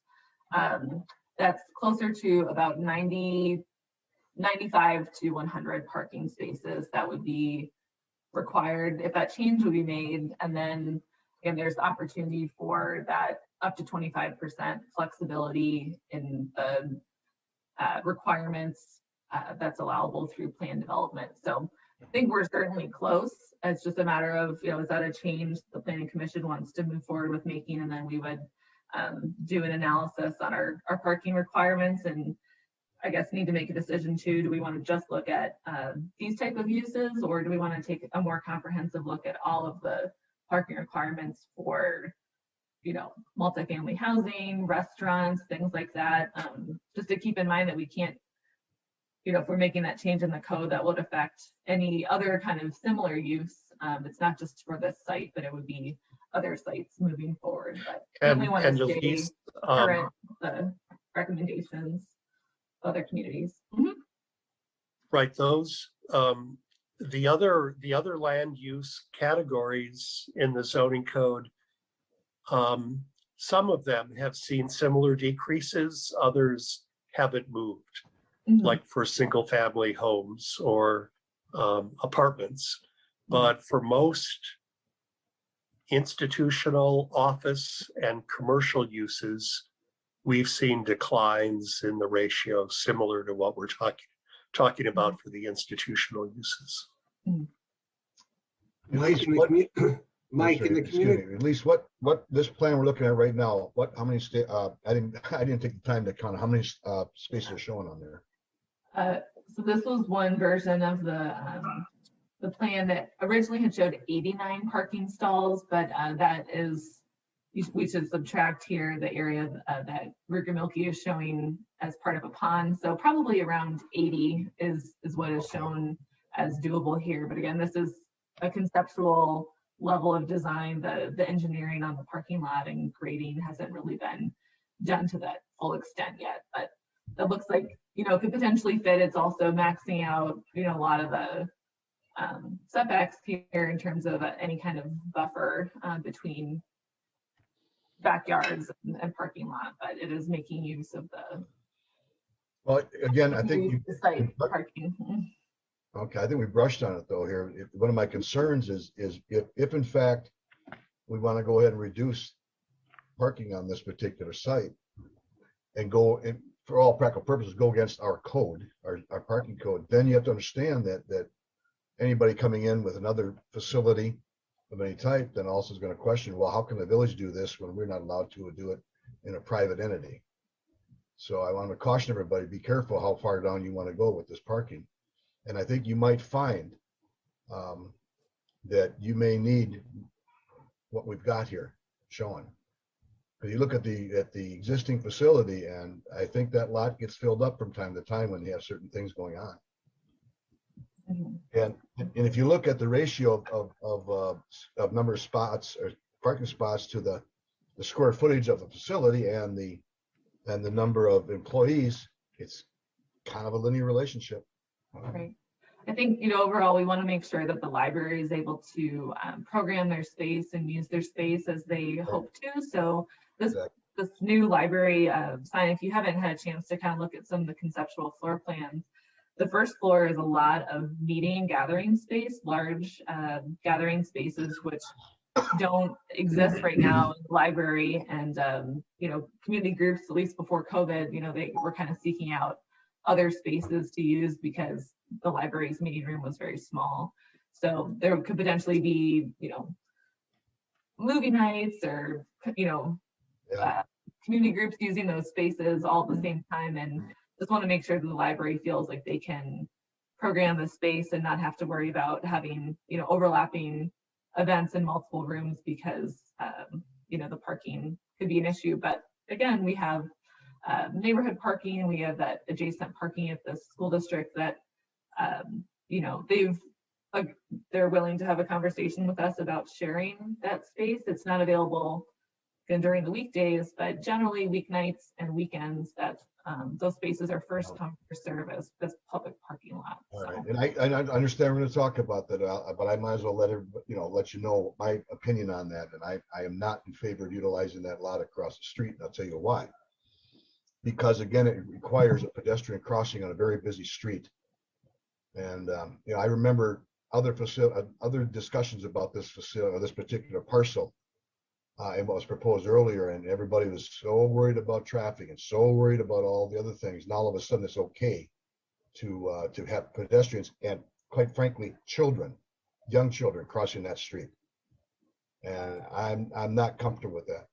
that's closer to about 95 to 100 parking spaces that would be required if that change would be made. And then again, there's opportunity for that up to 25% flexibility in the requirements that's allowable through plan development. So I think we're certainly close. It's just a matter of, is that a change the Planning Commission wants to move forward with making, and then we would do an analysis on our parking requirements, and I guess need to make a decision too. Do we want to just look at these type of uses, or do we want to take a more comprehensive look at all of the parking requirements for, multifamily housing, restaurants, things like that? Just to keep in mind that we can't, if we're making that change in the code, that would affect any other kind of similar use It's not just for this site, but it would be other sites moving forward. But And, certainly want and to at stay least, current the recommendations of other communities. Mhm. right, those, the other land use categories in the zoning code, some of them have seen similar decreases, others haven't moved, Mhm. like for single family homes or apartments. But for most institutional, office, and commercial uses, we've seen declines in the ratio similar to what we're talking about for the institutional uses. Mike, in the Mike, in the Excuse community, me, at least what this plan we're looking at right now, how many I didn't take the time to count how many spaces are showing on there. So this was one version of the plan that originally had showed 89 parking stalls, but that is, we should subtract here the area that Ricker Milky is showing as part of a pond. So probably around 80 is what is shown as doable here. But again, this is a conceptual level of design. The engineering on the parking lot and grading hasn't really been done to that full extent yet, but that looks like, you know, could potentially fit. It's also maxing out, you know, a lot of the setbacks here in terms of any kind of buffer between backyards and parking lot, but it is making use of the Well, again, I think the site parking. okay, I think we brushed on it though here. One of my concerns is if in fact we want to go ahead and reduce parking on this particular site and go in, for all practical purposes, go against our code, our parking code, then you have to understand that anybody coming in with another facility of any type then also is going to question, well, how can the village do this when we're not allowed to do it in a private entity? So I want to caution everybody, be careful how far down you want to go with this parking. And I think you might find that you may need what we've got here showing. Because you look at the existing facility, and I think that lot gets filled up from time to time when you have certain things going on. And if you look at the ratio of number of spots or parking spots to the square footage of the facility and the number of employees, it's kind of a linear relationship. Right. I think, you know, overall, we want to make sure that the library is able to program their space and use their space as they hope to. So this new library sign, if you haven't had a chance to kind of look at some of the conceptual floor plans, the first floor is a lot of meeting and gathering space, large gathering spaces, which don't exist right now in the library. And, you know, community groups, at least before COVID, you know, they were kind of seeking out other spaces to use because the library's meeting room was very small. So there could potentially be, you know, movie nights or, you know, community groups using those spaces all at the same time. And just want to make sure that the library feels like they can program the space and not have to worry about having, you know, overlapping events in multiple rooms because, you know, the parking could be an issue. But again, we have neighborhood parking, we have that adjacent parking at the school district that, you know, they're willing to have a conversation with us about sharing that space. It's not available during the weekdays, but generally weeknights and weekends, that those spaces are first come, first serve as public parking lots. All right, and I understand we're going to talk about that, but I might as well let you know my opinion on that. And I am not in favor of utilizing that lot across the street, and I'll tell you why. Because again, it requires a pedestrian crossing on a very busy street. And you know, I remember other discussions about this facility or this particular parcel and what was proposed earlier, and everybody was so worried about traffic and so worried about all the other things. And all of a sudden, it's okay to have pedestrians and, quite frankly, young children crossing that street. And I'm not comfortable with that.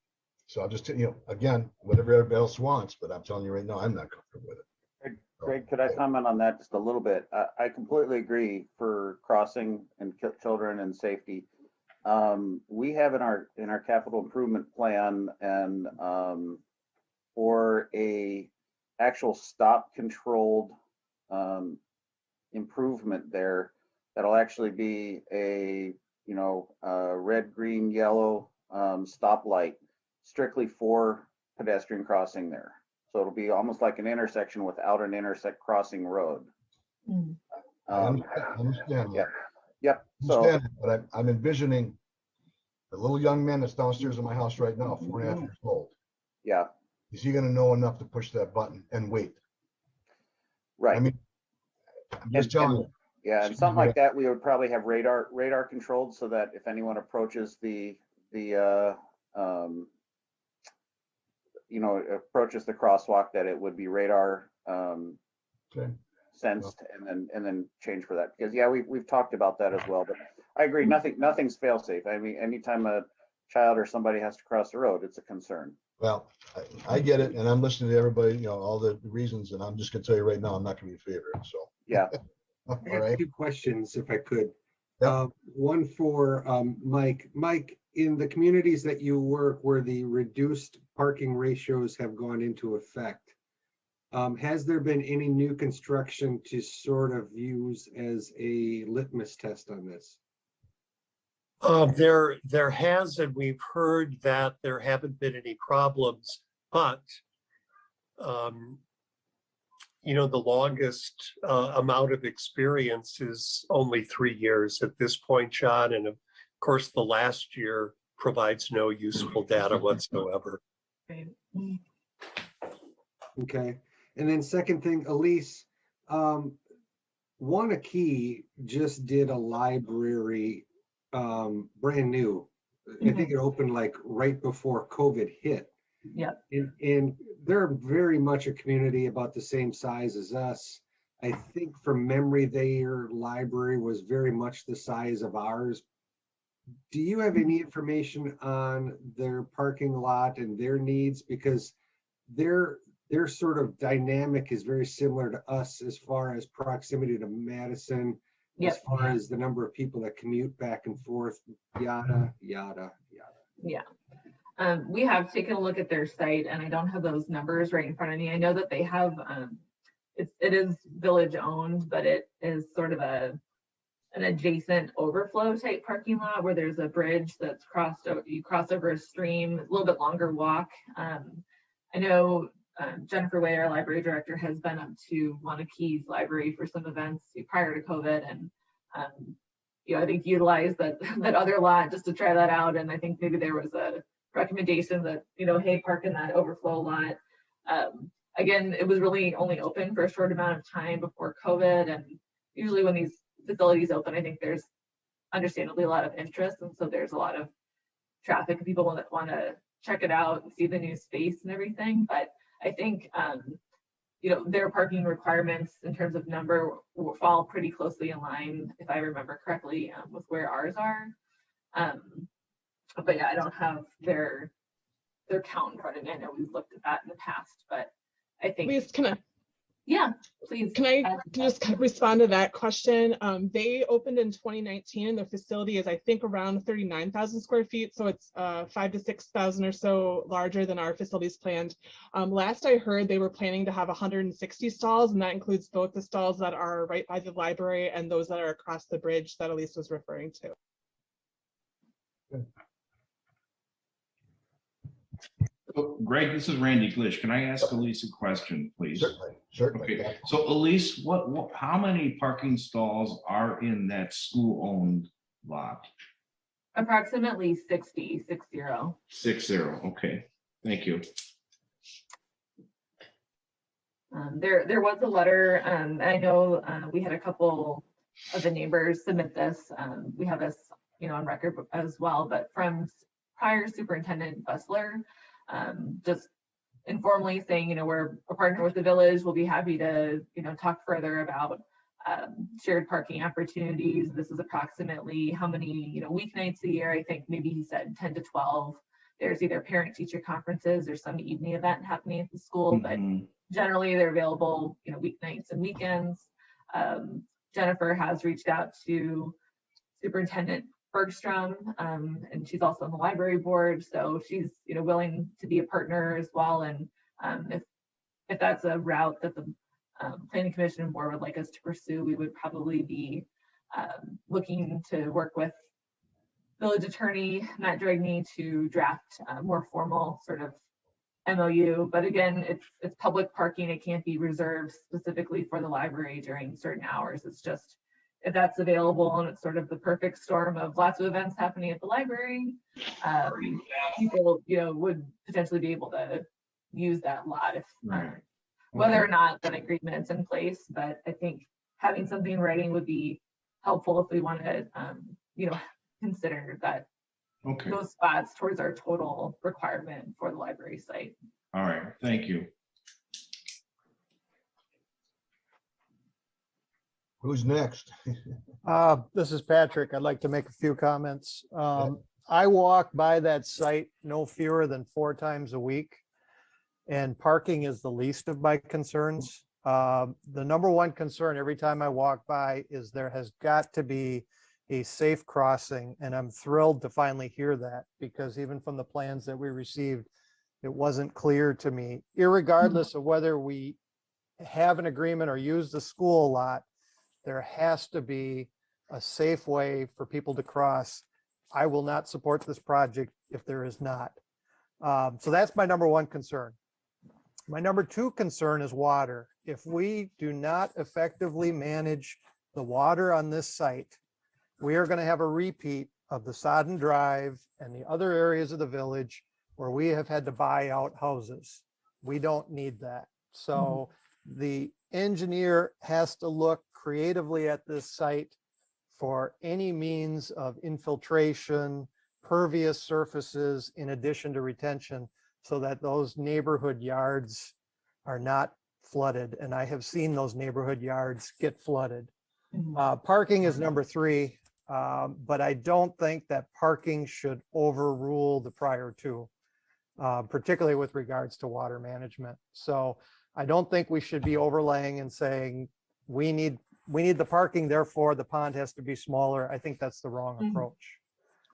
So I'll just, you know, again, whatever everybody else wants, but I'm telling you right now, I'm not comfortable with it. Greg, could I comment on that just a little bit? I completely agree for crossing and children and safety. We have in our capital improvement plan and for a actual stop controlled improvement there, that'll actually be a red, green, yellow stoplight strictly for pedestrian crossing there. So it'll be almost like an intersection without an intersect crossing road. I understand. Yeah. Yep. So Understand, but I'm envisioning the little young man that's downstairs in my house right now, 4.5 years old. yeah, Is he gonna know enough to push that button and wait? right. I mean, I'm just telling you. Yeah, and something like that, we would probably have radar controlled so that if anyone approaches approaches the crosswalk, that it would be radar sensed and then change for that. Because yeah, we've talked about that as well. But I agree, nothing's fail safe. I mean, anytime a child or somebody has to cross the road, it's a concern. Well, I get it, and I'm listening to everybody, all the reasons, and I'm just gonna tell you right now, I'm not gonna be in favor of it, so. Yeah. All I have right. 2 questions if I could. Yep. One for Mike. Mike, in the communities that you work where the reduced parking ratios have gone into effect, has there been any new construction to sort of use as a litmus test on this? There has, and we've heard that there haven't been any problems, but the longest amount of experience is only 3 years at this point, John, and of course the last year provides no useful data whatsoever. Okay, and then second thing, Elise, Wanakee just did a library, brand new. I think it opened like right before COVID hit. Yeah. And they're very much a community about the same size as us. I think from memory, their library was very much the size of ours. Do you have any information on their parking lot and their needs? Because their sort of dynamic is very similar to us as far as proximity to Madison, as far as the number of people that commute back and forth, yada, yada, yada. Yeah. We have taken a look at their site, and I don't have those numbers right in front of me. I know that they have, it is village owned, but it is sort of an adjacent overflow type parking lot where there's a bridge that's you cross over a stream, a little bit longer walk. I know Jennifer Way, our library director, has been up to Wanakee's library for some events prior to COVID, and I think utilized that other lot just to try that out. And I think maybe there was a recommendation that, hey, park in that overflow lot. Again, it was really only open for a short amount of time before COVID. And usually when these facilities open, I think there's understandably a lot of interest. And so there's a lot of traffic and people that want to check it out and see the new space and everything. But I think, their parking requirements in terms of number will fall pretty closely in line, if I remember correctly, with where ours are. But yeah, I don't have their count in front of me. I know we've looked at that in the past, but I think. Please, can I? Yeah, please. Can I just respond to that question? They opened in 2019, and their facility is, I think, around 39,000 square feet. So it's 5,000 to 6,000 or so larger than our facilities planned. Last I heard, they were planning to have 160 stalls, and that includes both the stalls that are right by the library and those that are across the bridge that Elise was referring to. Good. Greg, this is Randy Glitch. Can I ask Elise a question, please? Certainly. Okay. So Elise, how many parking stalls are in that school-owned lot? Approximately 60. 60. Okay. Thank you. There was a letter. I know we had a couple of the neighbors submit this. We have this, on record as well, but from prior Superintendent Bustler, just informally saying, we're a partner with the village. We'll be happy to, talk further about shared parking opportunities. This is approximately how many, weeknights a year. I think maybe he said 10 to 12. There's either parent-teacher conferences or some evening event happening at the school, but generally they're available, weeknights and weekends. Jennifer has reached out to Superintendent Bergstrom, and she's also on the library board, so she's willing to be a partner as well. And if that's a route that the Planning Commission and board would like us to pursue, we would probably be looking to work with village attorney, Matt Dragney, to draft a more formal sort of MOU. But again, it's public parking. It can't be reserved specifically for the library during certain hours. It's just if that's available and it's sort of the perfect storm of lots of events happening at the library, people, would potentially be able to use that lot if whether or not that agreement's in place. But I think having something in writing would be helpful if we want to, consider that those spots towards our total requirement for the library site. All right, thank you. Who's next? This is Patrick. I'd like to make a few comments. I walk by that site no fewer than 4 times a week, and parking is the least of my concerns. The number one concern every time I walk by is there has got to be a safe crossing, and I'm thrilled to finally hear that, because even from the plans that we received, it wasn't clear to me, irregardless of whether we have an agreement or use the school lot, there has to be a safe way for people to cross. I will not support this project if there is not. So that's my number one concern. My number two concern is water. If we do not effectively manage the water on this site, we are going to have a repeat of the Sodden Drive and the other areas of the village where we have had to buy out houses. We don't need that. So the engineer has to look creatively at this site for any means of infiltration, pervious surfaces, in addition to retention, so that those neighborhood yards are not flooded. And I have seen those neighborhood yards get flooded. Parking is number 3, but I don't think that parking should overrule the prior 2, particularly with regards to water management. So I don't think we should be overlaying and saying we need the parking, therefore the pond has to be smaller. I think that's the wrong approach.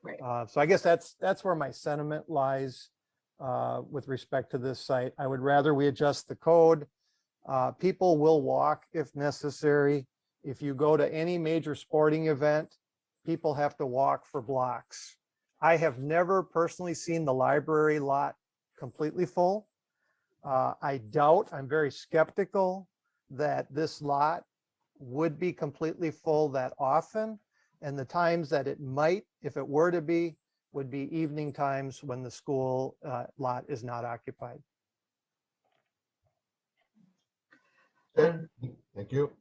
Right. So I guess that's where my sentiment lies with respect to this site. I would rather we adjust the code. People will walk if necessary. If you go to any major sporting event, people have to walk for blocks. I have never personally seen the library lot completely full. I'm very skeptical that this lot would be completely full that often. And the times that it might, if it were to be, would be evening times when the school lot is not occupied. Thank you.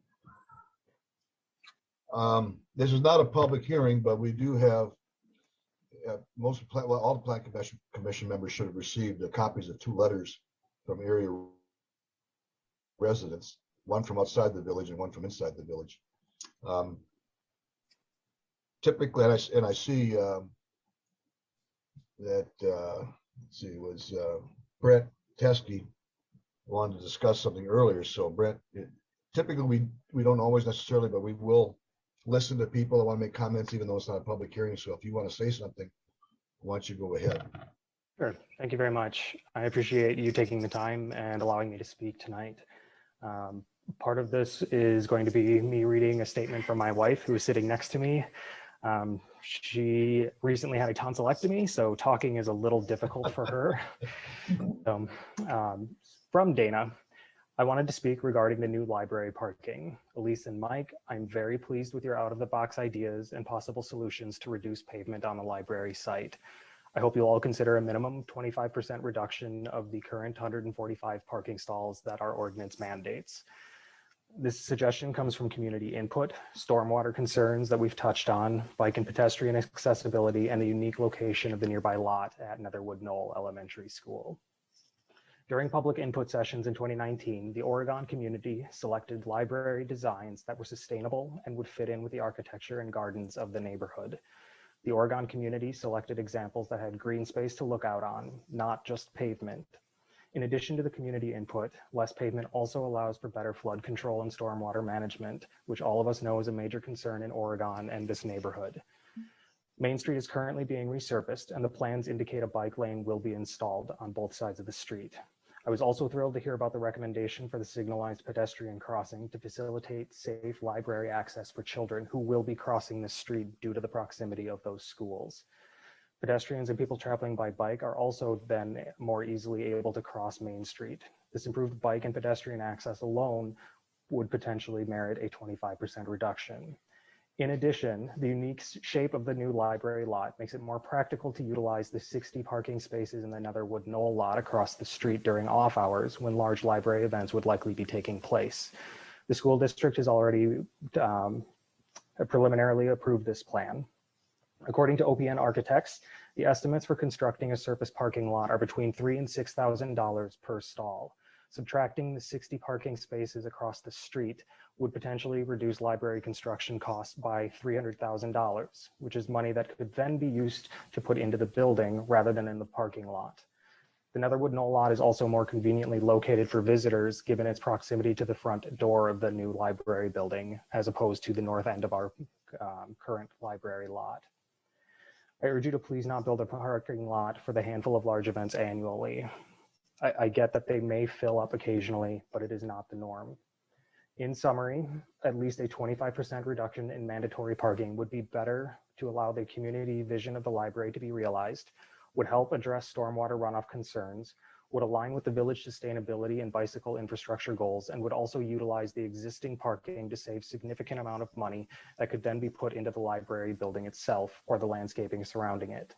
This is not a public hearing, but we do have all the plan commission members should have received copies of 2 letters from area residents, one from outside the village and one from inside the village. Typically, and I see that let's see, it was Brett Teskey wanted to discuss something earlier. So Brett, typically we don't always necessarily, but we will listen to people that want to make comments, even though it's not a public hearing. So if you want to say something, why don't you go ahead? Sure. Thank you very much. I appreciate you taking the time and allowing me to speak tonight. Part of this is going to be me reading a statement from my wife, who is sitting next to me. She recently had a tonsillectomy, so talking is a little difficult for her. From Dana, I wanted to speak regarding the new library parking. Elise and Mike, I'm very pleased with your out-of-the-box ideas and possible solutions to reduce pavement on the library site. I hope you'll all consider a minimum 25% reduction of the current 145 parking stalls that our ordinance mandates. This suggestion comes from community input, stormwater concerns that we've touched on, bike and pedestrian accessibility, and the unique location of the nearby lot at Netherwood Knoll Elementary School. During public input sessions in 2019, the Oregon community selected library designs that were sustainable and would fit in with the architecture and gardens of the neighborhood. The Oregon community selected examples that had green space to look out on, not just pavement. In addition to the community input, less pavement also allows for better flood control and stormwater management, which all of us know is a major concern in Oregon and this neighborhood. Main Street is currently being resurfaced, and the plans indicate a bike lane will be installed on both sides of the street. I was also thrilled to hear about the recommendation for the signalized pedestrian crossing to facilitate safe library access for children who will be crossing the street due to the proximity of those schools. Pedestrians and people traveling by bike are also then more easily able to cross Main Street. This improved bike and pedestrian access alone would potentially merit a 25% reduction. In addition, the unique shape of the new library lot makes it more practical to utilize the 60 parking spaces in the Netherwood Knoll lot across the street during off hours when large library events would likely be taking place. The school district has already preliminarily approved this plan. According to OPN Architects, the estimates for constructing a surface parking lot are between $3,000 and $6,000 per stall. Subtracting the 60 parking spaces across the street would potentially reduce library construction costs by $300,000, which is money that could then be used to put into the building rather than in the parking lot. The Netherwood Knoll lot is also more conveniently located for visitors given its proximity to the front door of the new library building, as opposed to the north end of our current library lot. I urge you to please not build a parking lot for the handful of large events annually. I get that they may fill up occasionally, but it is not the norm. In summary, at least a 25% reduction in mandatory parking would be better to allow the community vision of the library to be realized, would help address stormwater runoff concerns, would align with the village sustainability and bicycle infrastructure goals, and would also utilize the existing parking to save significant amount of money that could then be put into the library building itself or the landscaping surrounding it.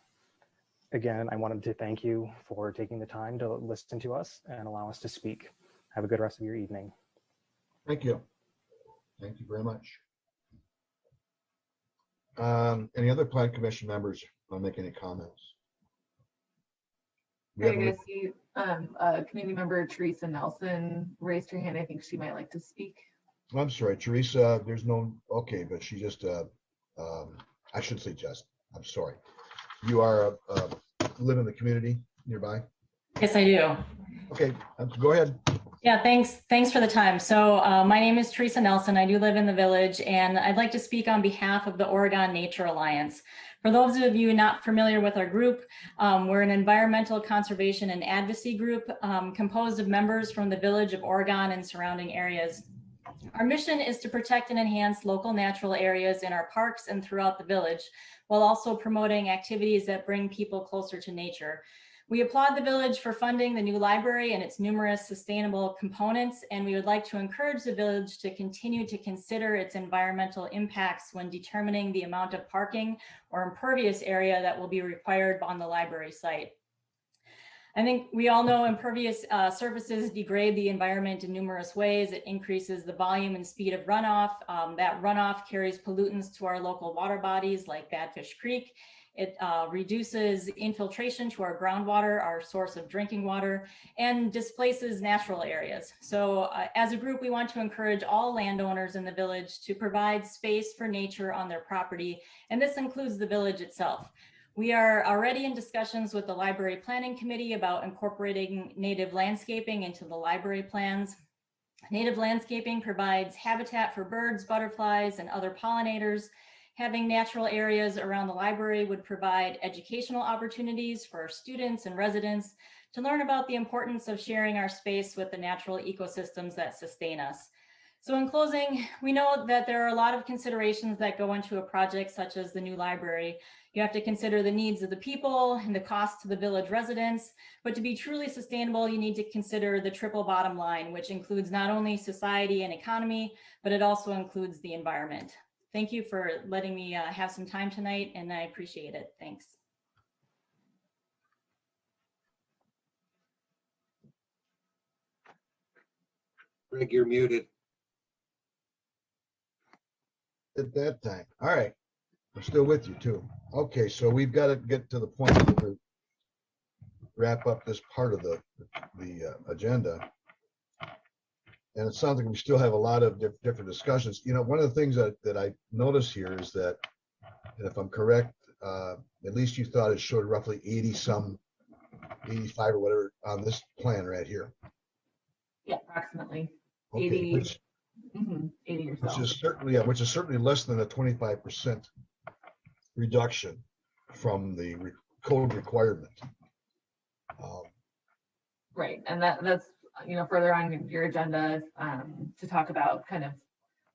Again, I wanted to thank you for taking the time to listen to us and allow us to speak. Have a good rest of your evening. Thank you. Thank you very much. Any other plan commission members want to make any comments? I see community member Teresa Nelson raised her hand. I think she might like to speak. I'm sorry, Teresa, there's no, okay, but she just, I should say just, I'm sorry. You are live in the community nearby? Yes, I do. Okay, go ahead. Yeah, thanks for the time. So my name is Teresa Nelson. I do live in the village, and I'd like to speak on behalf of the Oregon Nature Alliance. For those of you not familiar with our group, we're an environmental conservation and advocacy group composed of members from the village of Oregon and surrounding areas. Our mission is to protect and enhance local natural areas in our parks and throughout the village, while also promoting activities that bring people closer to nature. We applaud the village for funding the new library and its numerous sustainable components, and we would like to encourage the village to continue to consider its environmental impacts when determining the amount of parking or impervious area that will be required on the library site. I think we all know impervious surfaces degrade the environment in numerous ways. It increases the volume and speed of runoff. That runoff carries pollutants to our local water bodies like Badfish Creek. It reduces infiltration to our groundwater, our source of drinking water, and displaces natural areas. So as a group, we want to encourage all landowners in the village to provide space for nature on their property, and this includes the village itself. We are already in discussions with the Library Planning Committee about incorporating native landscaping into the library plans. Native landscaping provides habitat for birds, butterflies, and other pollinators. Having natural areas around the library would provide educational opportunities for students and residents to learn about the importance of sharing our space with the natural ecosystems that sustain us. So in closing, we know that there are a lot of considerations that go into a project such as the new library. You have to consider the needs of the people and the cost to the village residents, but to be truly sustainable, you need to consider the triple bottom line, which includes not only society and economy, but it also includes the environment. Thank you for letting me have some time tonight, and I appreciate it. Thanks. Greg, you're muted. At that time. All right. I'm still with you too. Okay, so we've got to get to the point where we wrap up this part of the agenda. And it sounds like we still have a lot of different discussions. You know, one of the things that I notice here is that, and if I'm correct, at least you thought it showed roughly 80 some, 85 or whatever on this plan right here. Yeah, approximately Okay, 80, which 80 or which so. is certainly, yeah, which is certainly less than a 25% reduction from the code requirement. Right, and that's, further on your agenda, to talk about kind of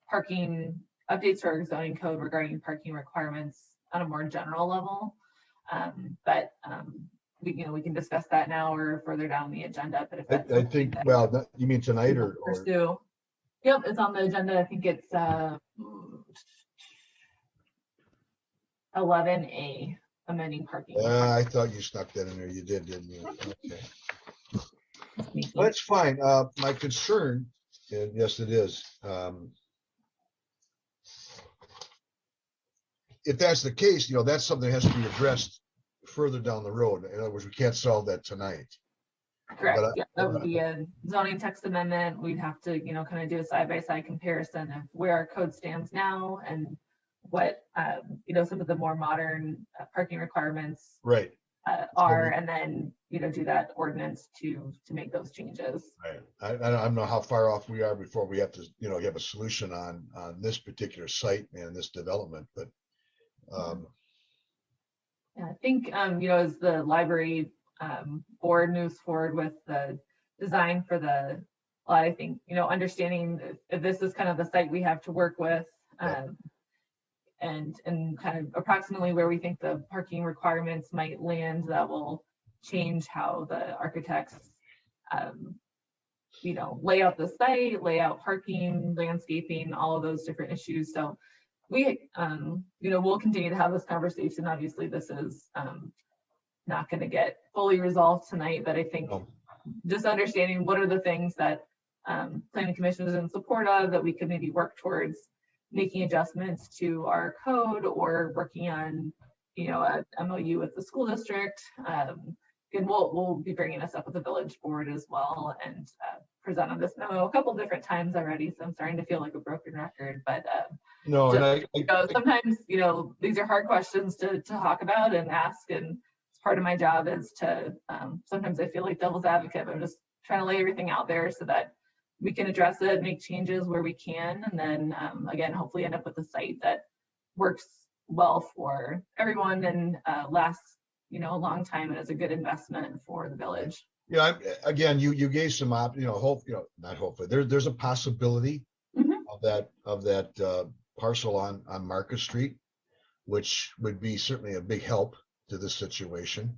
parking updates to our zoning code regarding parking requirements on a more general level. But we can discuss that now or further down the agenda, but if that's I think, well, you mean tonight or? pursue. Yep, it's on the agenda. I think it's 11A, amending parking. I thought you snuck that in there. You did, didn't you? Okay. That's fine. My concern, and yes, it is. If that's the case, that's something that has to be addressed further down the road. In other words, we can't solve that tonight. Correct. Yeah, that would be a zoning text amendment. We'd have to, kind of do a side-by-side comparison of where our code stands now and what, some of the more modern parking requirements right are, and then, do that ordinance to make those changes. Right. I don't know how far off we are before we have to, have a solution on this particular site and this development, but yeah, I think, as the library board moves forward with the design for the lot, I think, understanding if this is kind of the site we have to work with, and kind of approximately where we think the parking requirements might land, that will change how the architects, lay out the site, lay out parking, landscaping, all of those different issues. So we, we'll continue to have this conversation. Obviously, this is not going to get fully resolved tonight, but I think just understanding what are the things that planning commission is in support of that we could maybe work towards making adjustments to our code or working on, a MOU with the school district. And we'll be bringing this up with the village board as well and present on this memo a couple different times already. So I'm starting to feel like a broken record, but no, sometimes, these are hard questions to talk about and ask. And part of my job is to, sometimes I feel like devil's advocate, but I'm just trying to lay everything out there so that we can address it, make changes where we can, and then again, hopefully end up with a site that works well for everyone and lasts, a long time and is a good investment for the village. Yeah, again, you gave some hope, not hopefully, there's a possibility of that parcel on Market Street, which would be certainly a big help to this situation.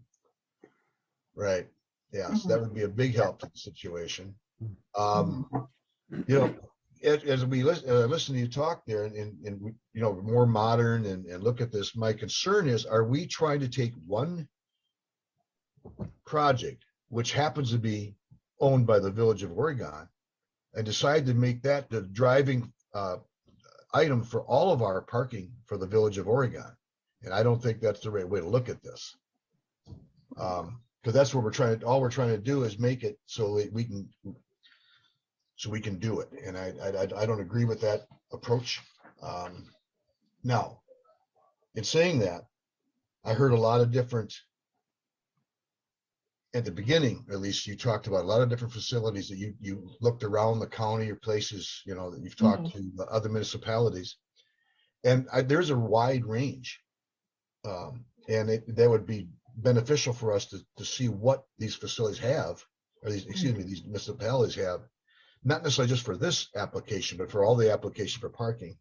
Right. Yeah, so that would be a big help to the situation. As we listen to you talk there and more modern and look at this, my concern is, are we trying to take one project, which happens to be owned by the Village of Oregon, and decide to make that the driving item for all of our parking for the Village of Oregon? And I don't think that's the right way to look at this. Because that's what all we're trying to do is make it so that we can do it. And I don't agree with that approach. Now, in saying that, I heard a lot of different, at the beginning, at least, you talked about a lot of different facilities that you looked around the county or places, that you've talked to the other municipalities. And there's a wide range. And that would be beneficial for us to see what these facilities have, or these municipalities have, not necessarily just for this application, but for all the application for parking.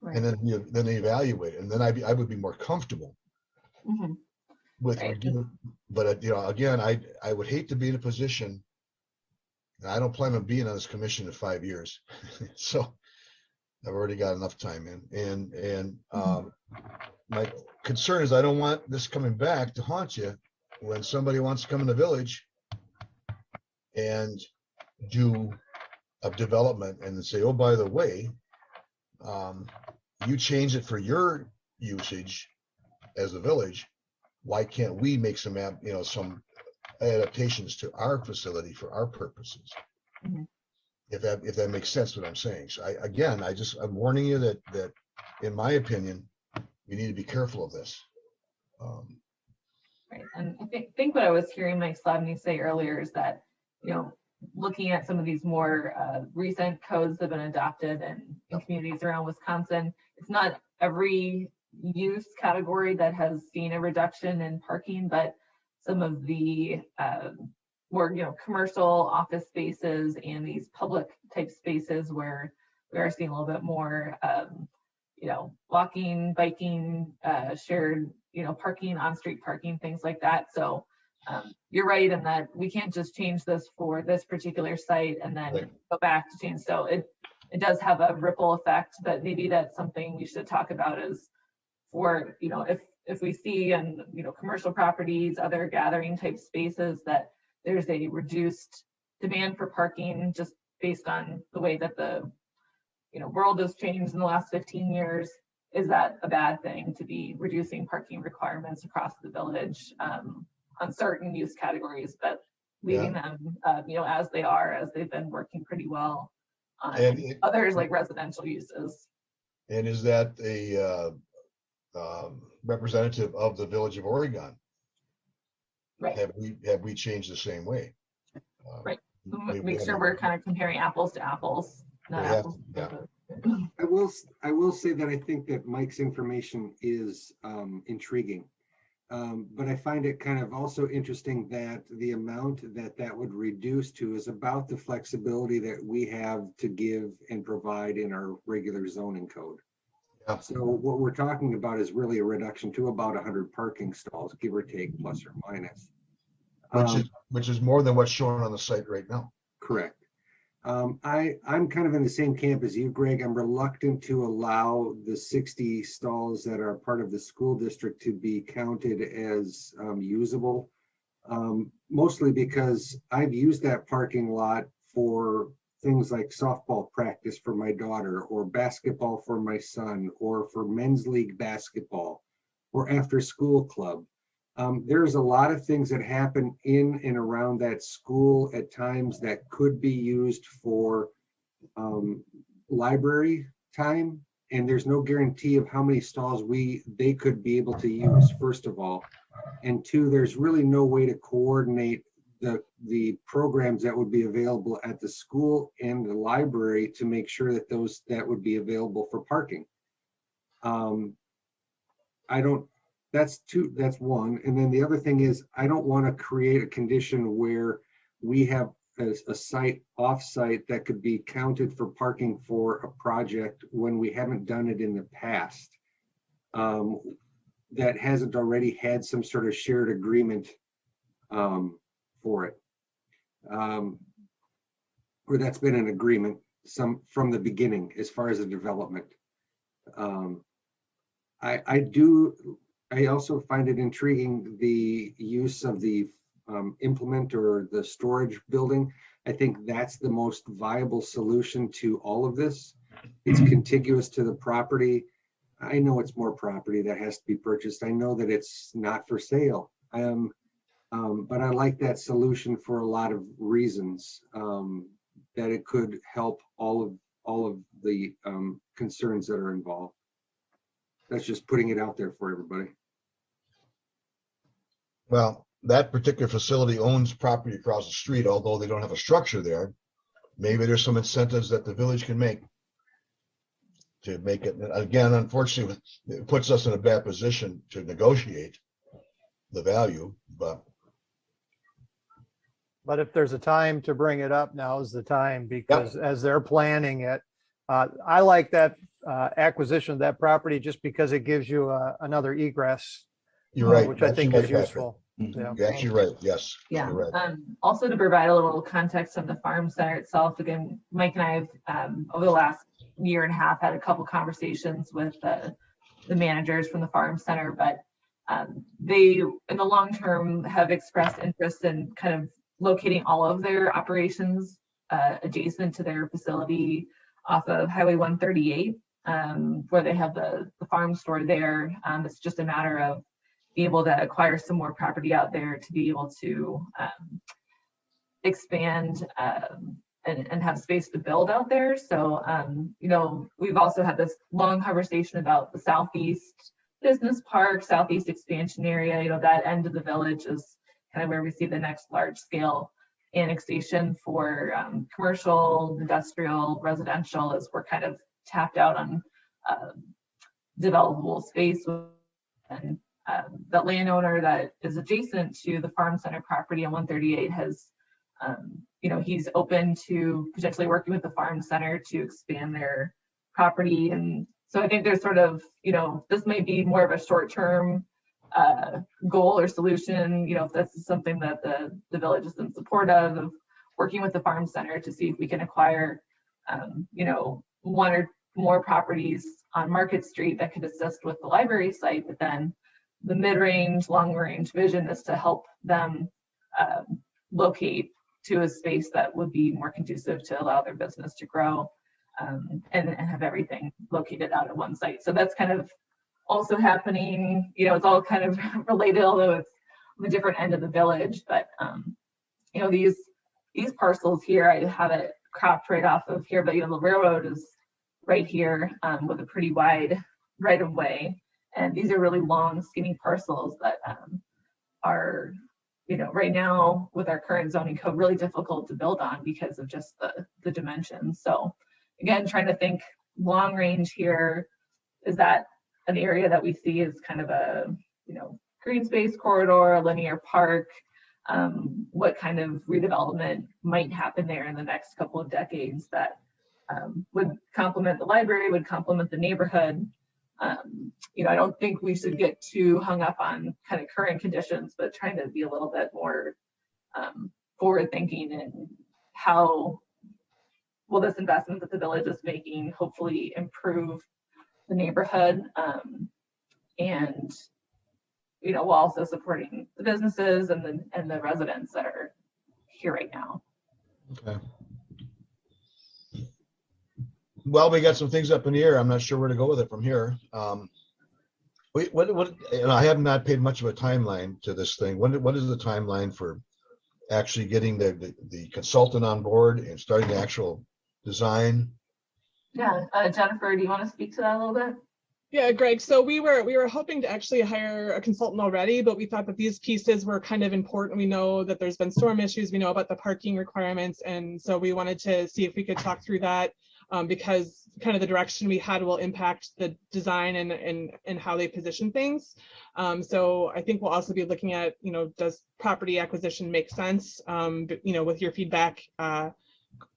Right. And then they evaluate it. And then I would be more comfortable with, but again, I would hate to be in a position, and I don't plan on being on this commission in 5 years. So I've already got enough time in, and my concern is I don't want this coming back to haunt you when somebody wants to come in the village and do a development and then say, oh, by the way, you change it for your usage as a village. Why can't we make some adaptations to our facility for our purposes? If that makes sense, what I'm saying. So I'm warning you that in my opinion, you need to be careful of this. Right, and I think what I was hearing Mike Slavny say earlier is that, looking at some of these more recent codes that have been adopted in communities around Wisconsin, it's not every use category that has seen a reduction in parking, but some of the more, commercial office spaces and these public type spaces where we are seeing a little bit more, walking, biking, shared, parking, on-street parking, things like that. So you're right in that we can't just change this for this particular site and then go back to change. So it does have a ripple effect, but maybe that's something we should talk about is for, if we see in, commercial properties, other gathering type spaces that there's a reduced demand for parking just based on the way that the, world has changed in the last 15 years. Is that a bad thing to be reducing parking requirements across the village on certain use categories, but leaving them, as they are, as they've been working pretty well on others like residential uses. And is that a representative of the Village of Oregon? Right. Have we changed the same way? Right. Make sure we're kind of comparing apples to apples. Not apples. I will say that I think that Mike's information is intriguing. But I find it kind of also interesting that the amount that would reduce to is about the flexibility that we have to give and provide in our regular zoning code. Yeah. So what we're talking about is really a reduction to about 100 parking stalls, give or take, plus or minus. Which is more than what's shown on the site right now. Correct. I'm kind of in the same camp as you, Greg. I'm reluctant to allow the 60 stalls that are part of the school district to be counted as usable, mostly because I've used that parking lot for things like softball practice for my daughter, or basketball for my son, or for men's league basketball, or after school club. There's a lot of things that happen in and around that school at times that could be used for library time, and there's no guarantee of how many stalls they could be able to use, first of all. And two, there's really no way to coordinate the programs that would be available at the school and the library to make sure that that would be available for parking. That's one. And then the other thing is, I don't want to create a condition where we have a site off-site that could be counted for parking for a project when we haven't done it in the past, that hasn't already had some sort of shared agreement for it, or that's been an agreement from the beginning as far as the development. I also find it intriguing, the use of the implement or the storage building. I think that's the most viable solution to all of this. It's contiguous to the property. I know it's more property that has to be purchased. I know that it's not for sale. But I like that solution for a lot of reasons, that it could help all of the concerns that are involved. That's just putting it out there for everybody. Well, that particular facility owns property across the street, although they don't have a structure there. Maybe there's some incentives that the village can make to make it. Again, unfortunately, it puts us in a bad position to negotiate the value, but if there's a time to bring it up, now is the time, because as they're planning it, I like that acquisition of that property just because it gives you another egress. You're right. Which I think is useful. Yeah. You're actually right. Yes. Yeah. You're right. Also, to provide a little context on the farm center itself, again, Mike and I have over the last year and a half had a couple conversations with the managers from the farm center, but they, in the long term, have expressed interest in kind of locating all of their operations adjacent to their facility off of Highway 138, where they have the farm store there. It's just a matter of be able to acquire some more property out there to be able to expand and have space to build out there. So, we've also had this long conversation about the Southeast Business Park, Southeast expansion area. That end of the village is kind of where we see the next large scale annexation for commercial, industrial, residential, as we're kind of tapped out on developable space. And the landowner that is adjacent to the farm center property on 138 has he's open to potentially working with the farm center to expand their property. And so I think there's sort of, this may be more of a short-term goal or solution, if this is something that the village is in support of working with the farm center to see if we can acquire, one or more properties on Market Street that could assist with the library site. But then the mid-range, long-range vision is to help them locate to a space that would be more conducive to allow their business to grow, and have everything located out at one site. So that's kind of also happening. It's all kind of related, although it's on the different end of the village. But these parcels here, I have it cropped right off of here, but the railroad is right here with a pretty wide right of way. And these are really long, skinny parcels that are, right now with our current zoning code, really difficult to build on because of just the dimensions. So again, trying to think long range here, is that an area that we see as kind of a, green space corridor, a linear park? What kind of redevelopment might happen there in the next couple of decades that would complement the library, would complement the neighborhood? I don't think we should get too hung up on kind of current conditions, but trying to be a little bit more forward thinking in how will this investment that the village is making hopefully improve the neighborhood, and while also supporting the businesses and the residents that are here right now. Okay. Well, we got some things up in the air. I'm not sure where to go with it from here. I have not paid much of a timeline to this thing. What is the timeline for actually getting the consultant on board and starting the actual design? Yeah, Jennifer, do you want to speak to that a little bit? Yeah, Greg. So we were hoping to actually hire a consultant already, but we thought that these pieces were kind of important. We know that there's been storm issues. We know about the parking requirements. And so we wanted to see if we could talk through that, because kind of the direction we had will impact the design and how they position things. So I think we'll also be looking at, does property acquisition make sense? With your feedback,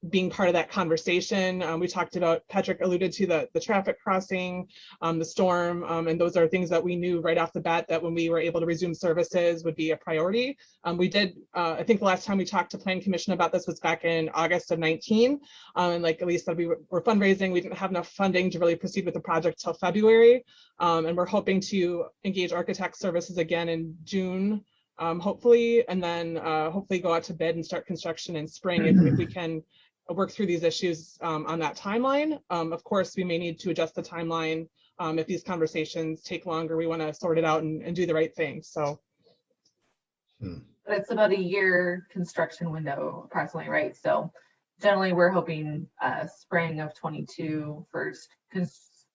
being part of that conversation. We talked about, Patrick alluded to the traffic crossing, the storm, and those are things that we knew right off the bat that when we were able to resume services would be a priority. We did, I think the last time we talked to Plan Commission about this was back in August of 19. And like Elise said, we were fundraising. We didn't have enough funding to really proceed with the project till February. And we're hoping to engage architect services again in June, hopefully, and then hopefully go out to bid and start construction in spring if we can work through these issues on that timeline. Of course, we may need to adjust the timeline if these conversations take longer. We want to sort it out and do the right thing. So it's about a year construction window approximately, right? So generally we're hoping spring of 22 for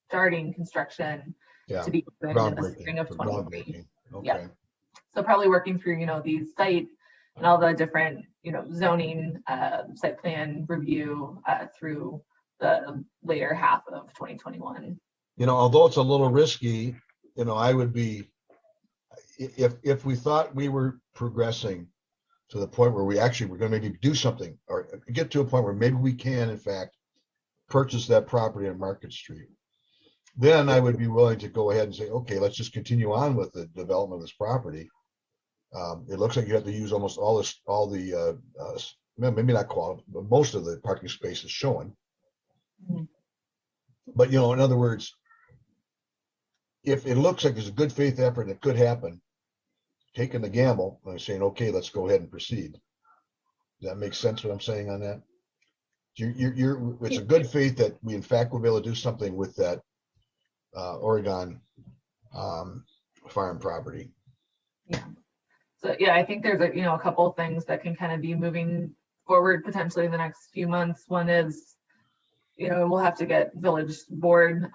starting construction to be open in the spring of 23. Okay. Yeah. So probably working through, these site and all the different, zoning, site plan review through the later half of 2021. Although it's a little risky, I would be, if we thought we were progressing to the point where we actually were going to maybe do something or get to a point where maybe we can, in fact, purchase that property on Market Street, then I would be willing to go ahead and say, okay, let's just continue on with the development of this property. It looks like you have to use almost all the maybe not quality, but most of the parking spaces showing. Mm-hmm. But in other words, if it looks like it's a good faith effort and it could happen, taking the gamble and saying, okay, let's go ahead and proceed. Does that make sense what I'm saying on that? It's a good faith that we in fact will be able to do something with that Oregon farm property. Yeah. So yeah, I think there's a couple of things that can kind of be moving forward potentially in the next few months. One is, we'll have to get village board,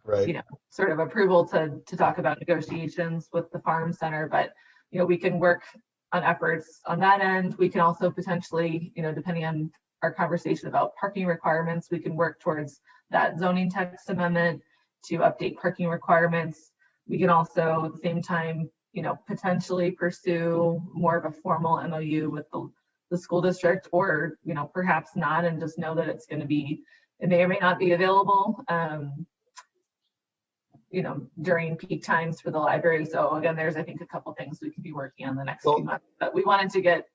right, sort of approval to talk about negotiations with the farm center. But we can work on efforts on that end. We can also potentially, depending on our conversation about parking requirements, we can work towards that zoning text amendment to update parking requirements. We can also at the same time, potentially pursue more of a formal MOU with the the school district, or, you know, perhaps not, and just know that it's going to be, it may or may not be available, you know, during peak times for the library. So again, there's, I think, a couple things we could be working on the next few months, but we wanted to get,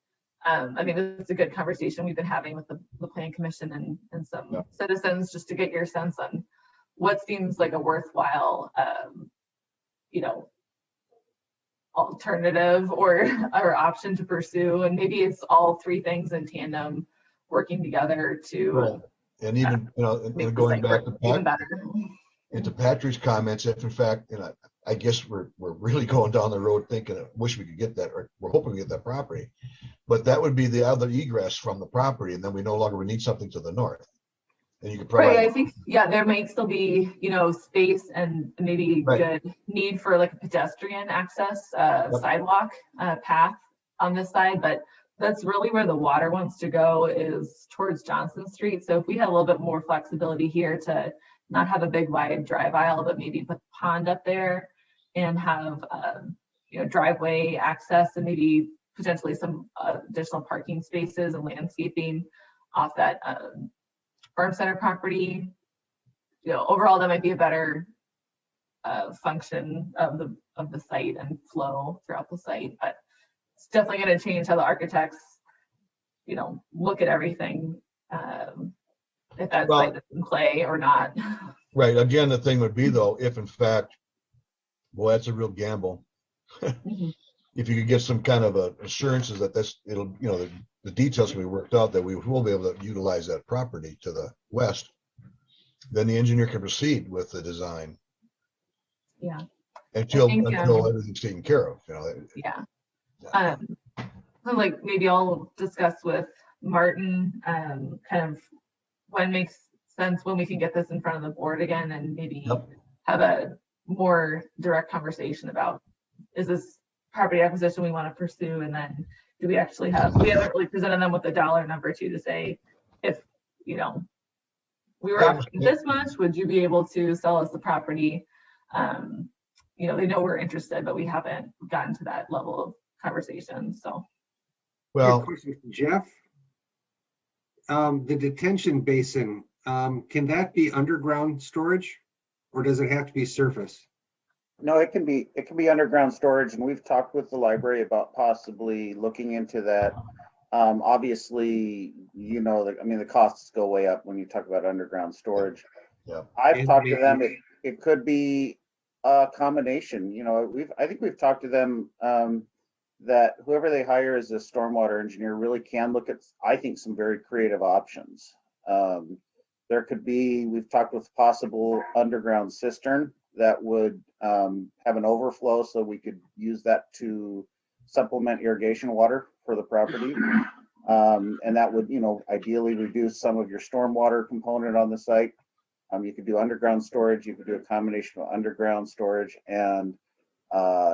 I mean, it's a good conversation we've been having with the Plan Commission and some citizens, just to get your sense on what seems like a worthwhile, you know, alternative or option to pursue. And maybe it's all three things in tandem working together to, Right. And even, you know, and going back to even better. into Patrick's comments, if in fact, you know, I guess we're really going down the road thinking, wish we could get that, or we're hoping we get that property, but that would be the other egress from the property, and then we no longer would need something to the north. And you could provide. Right, I think, yeah, there might still be, you know, space and maybe good need for like a pedestrian access, sidewalk path on this side, but that's really where the water wants to go, is towards Johnson Street. So if we had a little bit more flexibility here to not have a big wide drive aisle, but maybe put the pond up there and have, you know, driveway access and maybe potentially some additional parking spaces and landscaping off that farm center property, you know, overall that might be a better function of the site and flow throughout the site. But it's definitely going to change how the architects, you know, look at everything, if that site is in play or not. Right. Again, the thing would be though, if in fact, boy, that's a real gamble. If you could get some kind of assurances that it'll, you know, the details can be worked out, that we will be able to utilize that property to the west, then the engineer can proceed with the design. Yeah. Until everything's taken care of, you know. Yeah. So like maybe I'll discuss with Martin, kind of when makes sense, when we can get this in front of the board again, and maybe have a more direct conversation about, is this property acquisition we want to pursue, and then do we actually have, we haven't really presented them with a dollar number to say, if, you know, we were offering this much, would you be able to sell us the property? You know, they know we're interested, but we haven't gotten to that level of conversation. So, well, Jeff, the detention basin, can that be underground storage, or does it have to be surface? No, it can be underground storage, and we've talked with the library about possibly looking into that. Obviously, you know, I mean, the costs go way up when you talk about underground storage. Yeah. I've talked to them. It could be a combination. You know, I think we've talked to them that whoever they hire as a stormwater engineer really can look at, I think, some very creative options. There could be, we've talked with possible underground cistern that would have an overflow, so we could use that to supplement irrigation water for the property. And that would, you know, ideally reduce some of your stormwater component on the site. You could do underground storage. You could do a combination of underground storage and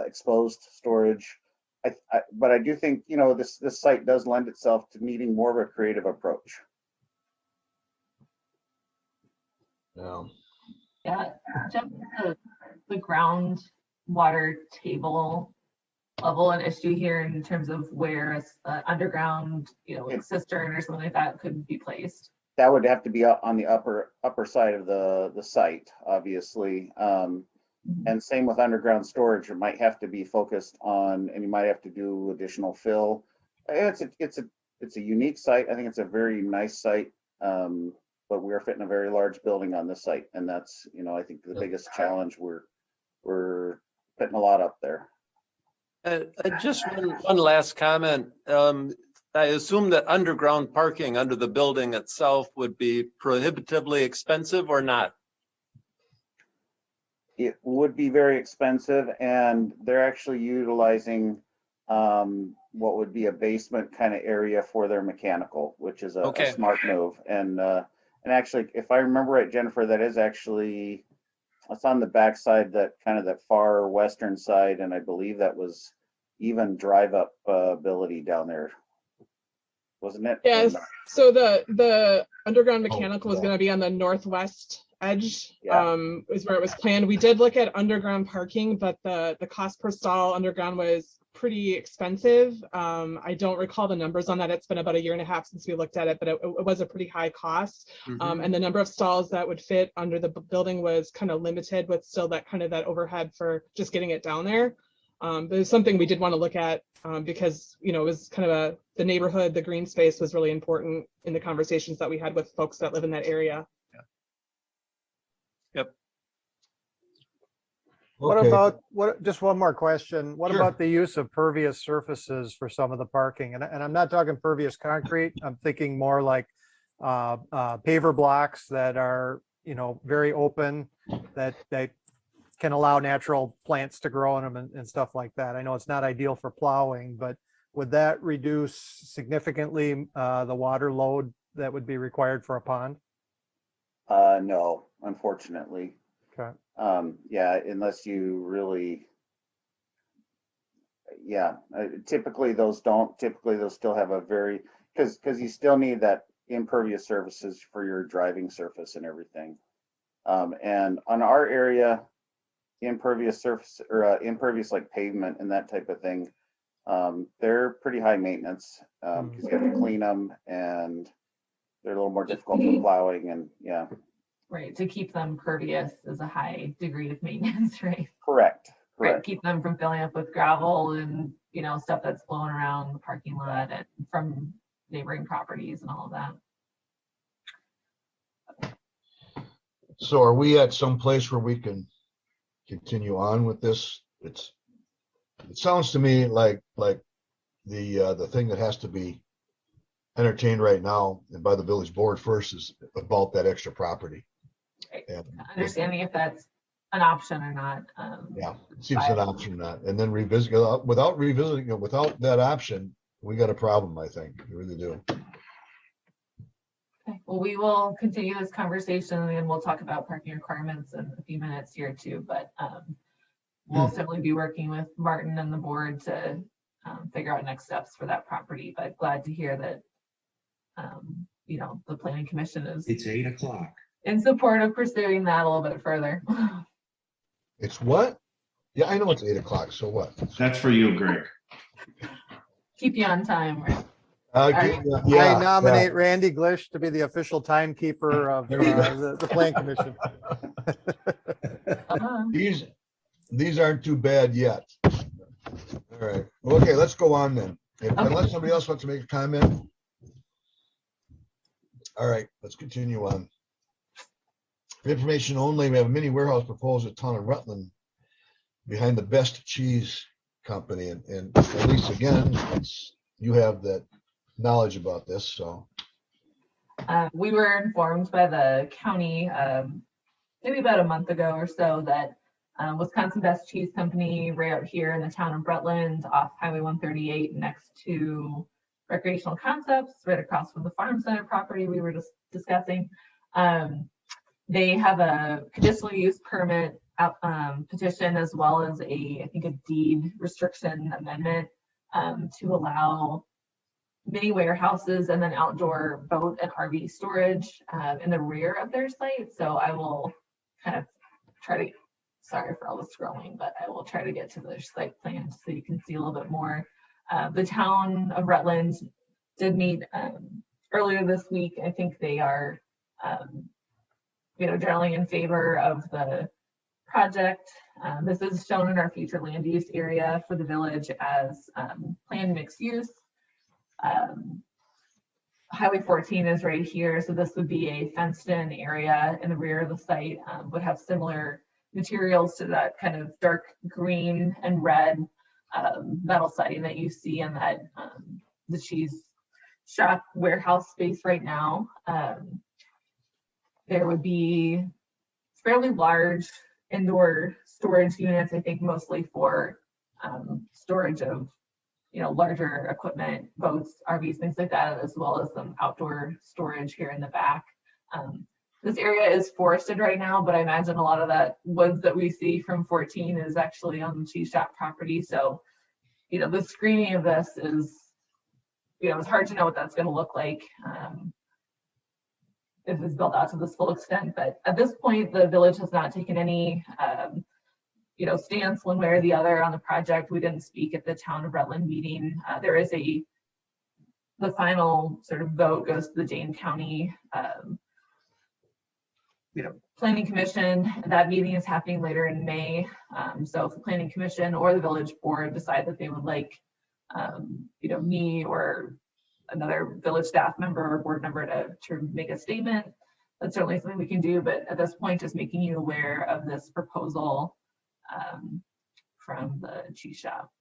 exposed storage. But I do think, you know, this site does lend itself to needing more of a creative approach. Yeah, just the groundwater table level, an issue here in terms of where underground, you know, like cistern or something like that could be placed. That would have to be on the upper side of the site, obviously. And same with underground storage. It might have to be focused on, and you might have to do additional fill. It's a unique site. I think it's a very nice site. But we're fitting a very large building on this site, and that's, you know, I think the biggest challenge. We're putting a lot up there. Just one last comment. I assume that underground parking under the building itself would be prohibitively expensive, or not? It would be very expensive, and they're actually utilizing what would be a basement kind of area for their mechanical, which is a smart move. And actually, if I remember right, Jennifer, that is actually, it's on the backside, that kind of that far western side, and I believe that was even drive up ability down there, wasn't it? Yes. So the underground mechanical is going to be on the northwest Edge Yeah. is where it was planned. We did look at underground parking, but the cost per stall underground was pretty expensive. I don't recall the numbers on that. It's been about a year and a half since we looked at it, but it was a pretty high cost. And the number of stalls that would fit under the building was kind of limited, with still that kind of that overhead for just getting it down there. But it's something we did want to look at because, you know, it was kind of the neighborhood, the green space was really important in the conversations that we had with folks that live in that area. Yep. What Okay. about, just one more question. What Sure. about the use of pervious surfaces for some of the parking? And I'm not talking pervious concrete. I'm thinking more like paver blocks that are, you know, very open, that can allow natural plants to grow in them and stuff like that. I know it's not ideal for plowing, but would that reduce significantly the water load that would be required for a pond? No, unfortunately. Okay. Yeah, unless you really, typically those still have a very, because you still need that impervious surfaces for your driving surface and everything. And on our area, impervious surface or impervious like pavement and that type of thing, they're pretty high maintenance because you have to clean them and they're a little more difficult for plowing and yeah. Right, to keep them pervious is a high degree of maintenance, right? Correct. Right, keep them from filling up with gravel and, you know, stuff that's blowing around the parking lot and from neighboring properties and all of that. So are we at some place where we can continue on with this? It sounds to me like the thing that has to be entertained right now and by the village board first is about that extra property. Right. And Understanding if that's an option or not. yeah, it seems an option or not. And then revisit without revisiting it, without that option, we got a problem, I think. We really do. Okay. Well, we will continue this conversation and we'll talk about parking requirements in a few minutes here too, but we'll certainly be working with Martin and the board to figure out next steps for that property. But glad to hear that you know, the planning commission is, It's 8 o'clock. in support of pursuing that a little bit further. It's what? Yeah, I know it's 8 o'clock. So what? That's for you, Greg. Keep you on time, right? I nominate Randy Glish to be the official timekeeper of the plan commission. These aren't too bad yet. All right. Okay, let's go on then. Unless somebody else wants to make a comment. All right, let's continue on. For information only, we have a mini warehouse proposed at Town of Rutland behind the Best Cheese Company. And at least again, you have that knowledge about this, so. We were informed by the county maybe about a month ago or so that Wisconsin Best Cheese Company right out here in the town of Rutland off Highway 138 next to Recreational Concepts, right across from the Farm Center property we were just discussing. They have a conditional use permit petition as well as I think a deed restriction amendment to allow mini warehouses and then outdoor boat and RV storage in the rear of their site. So I will kind of try to, sorry for all the scrolling, but I will try to get to their site plan so you can see a little bit more. The town of Rutland did meet earlier this week. I think they are, generally in favor of the project. This is shown in our future land use area for the village as planned mixed use. Highway 14 is right here, so this would be a fenced-in area in the rear of the site. Would have similar materials to that kind of dark green and red metal siding that you see in that the cheese shop warehouse space right now. There would be fairly large indoor storage units, I think mostly for storage of larger equipment, boats, RVs, things like that, as well as some outdoor storage here in the back. This area is forested right now, but I imagine a lot of that woods that we see from 14 is actually on the cheese shop property. So, the screening of this is, it's hard to know what that's going to look like. if it's built out to this full extent. But at this point, the village has not taken any stance one way or the other on the project. We didn't speak at the town of Rutland meeting. There is the final sort of vote goes to the Dane County Planning Commission. That meeting is happening later in May. So if the Planning Commission or the village board decide that they would like me or another village staff member or board member to make a statement, that's certainly something we can do. But at this point, just making you aware of this proposal from the cheese shop.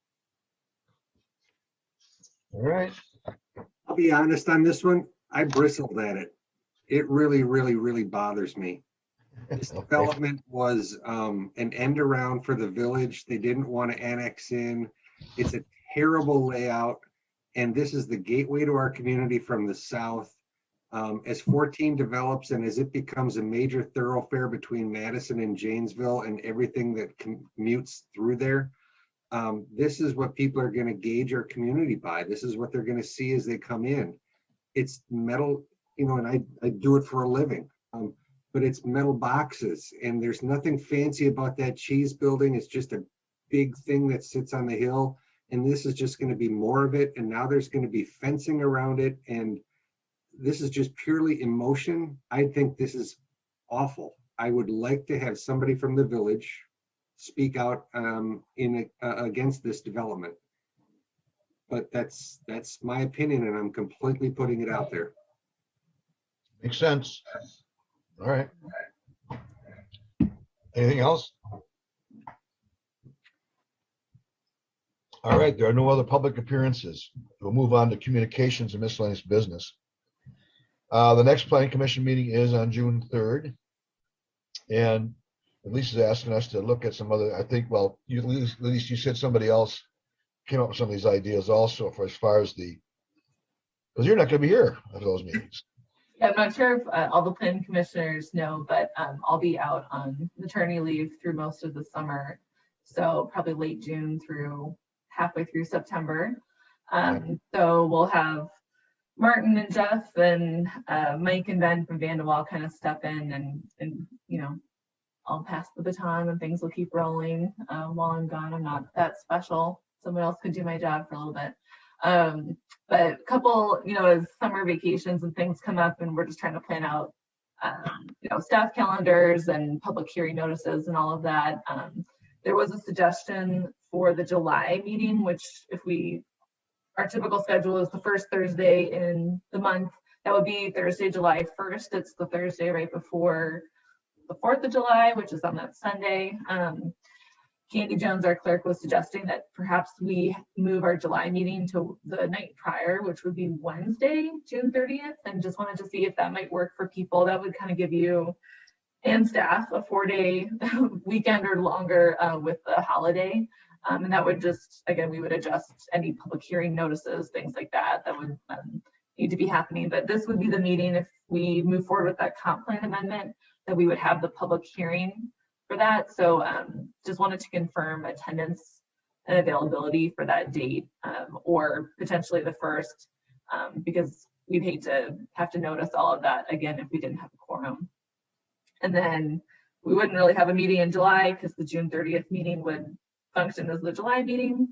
All right. I'll be honest on this one. I bristled at it. It really, really, really bothers me. This development was an end around for the village. They didn't want to annex in. It's a terrible layout. And this is the gateway to our community from the south. As 14 develops and as it becomes a major thoroughfare between Madison and Janesville and everything that commutes through there, this is what people are going to gauge our community by. This is what they're going to see as they come in. It's metal, and I do it for a living, but it's metal boxes, and there's nothing fancy about that cheese building. It's just a big thing that sits on the hill, and this is just going to be more of it. And now there's going to be fencing around it, and this is just purely emotion. I think this is awful. I would like to have somebody from the village speak out against this development. But that's my opinion, and I'm completely putting it out there. Makes sense. All right. Anything else? All right, there are no other public appearances. We'll move on to communications and miscellaneous business. The next planning commission meeting is on June 3rd. And Lisa's asking us to look at some other, I think, well, at least you said somebody else came up with some of these ideas also for as far as because you're not going to be here at those meetings. Yeah, I'm not sure if all the planning commissioners know, but I'll be out on maternity leave through most of the summer. So probably late June through halfway through September. So we'll have Martin and Jeff and Mike and Ben from Vanderwall kind of step in and I'll pass the baton and things will keep rolling while I'm gone. I'm not that special. Someone else could do my job for a little bit. But a couple, as summer vacations and things come up and we're just trying to plan out, staff calendars and public hearing notices and all of that. There was a suggestion for the July meeting, which our typical schedule is the first Thursday in the month. That would be Thursday, July 1st. It's the Thursday right before the 4th of July, which is on that Sunday. Candy Jones, our clerk, was suggesting that perhaps we move our July meeting to the night prior, which would be Wednesday, June 30th, and just wanted to see if that might work for people. That would kind of give you and staff a 4-day weekend or longer with the holiday. And that would just, again, we would adjust any public hearing notices, things like that, that would need to be happening. But this would be the meeting if we move forward with that comp plan amendment, that we would have the public hearing for that. So just wanted to confirm attendance and availability for that date, or potentially the 1st, because we'd hate to have to notice all of that again if we didn't have a quorum. And then we wouldn't really have a meeting in July because the June 30th meeting would function as the July meeting.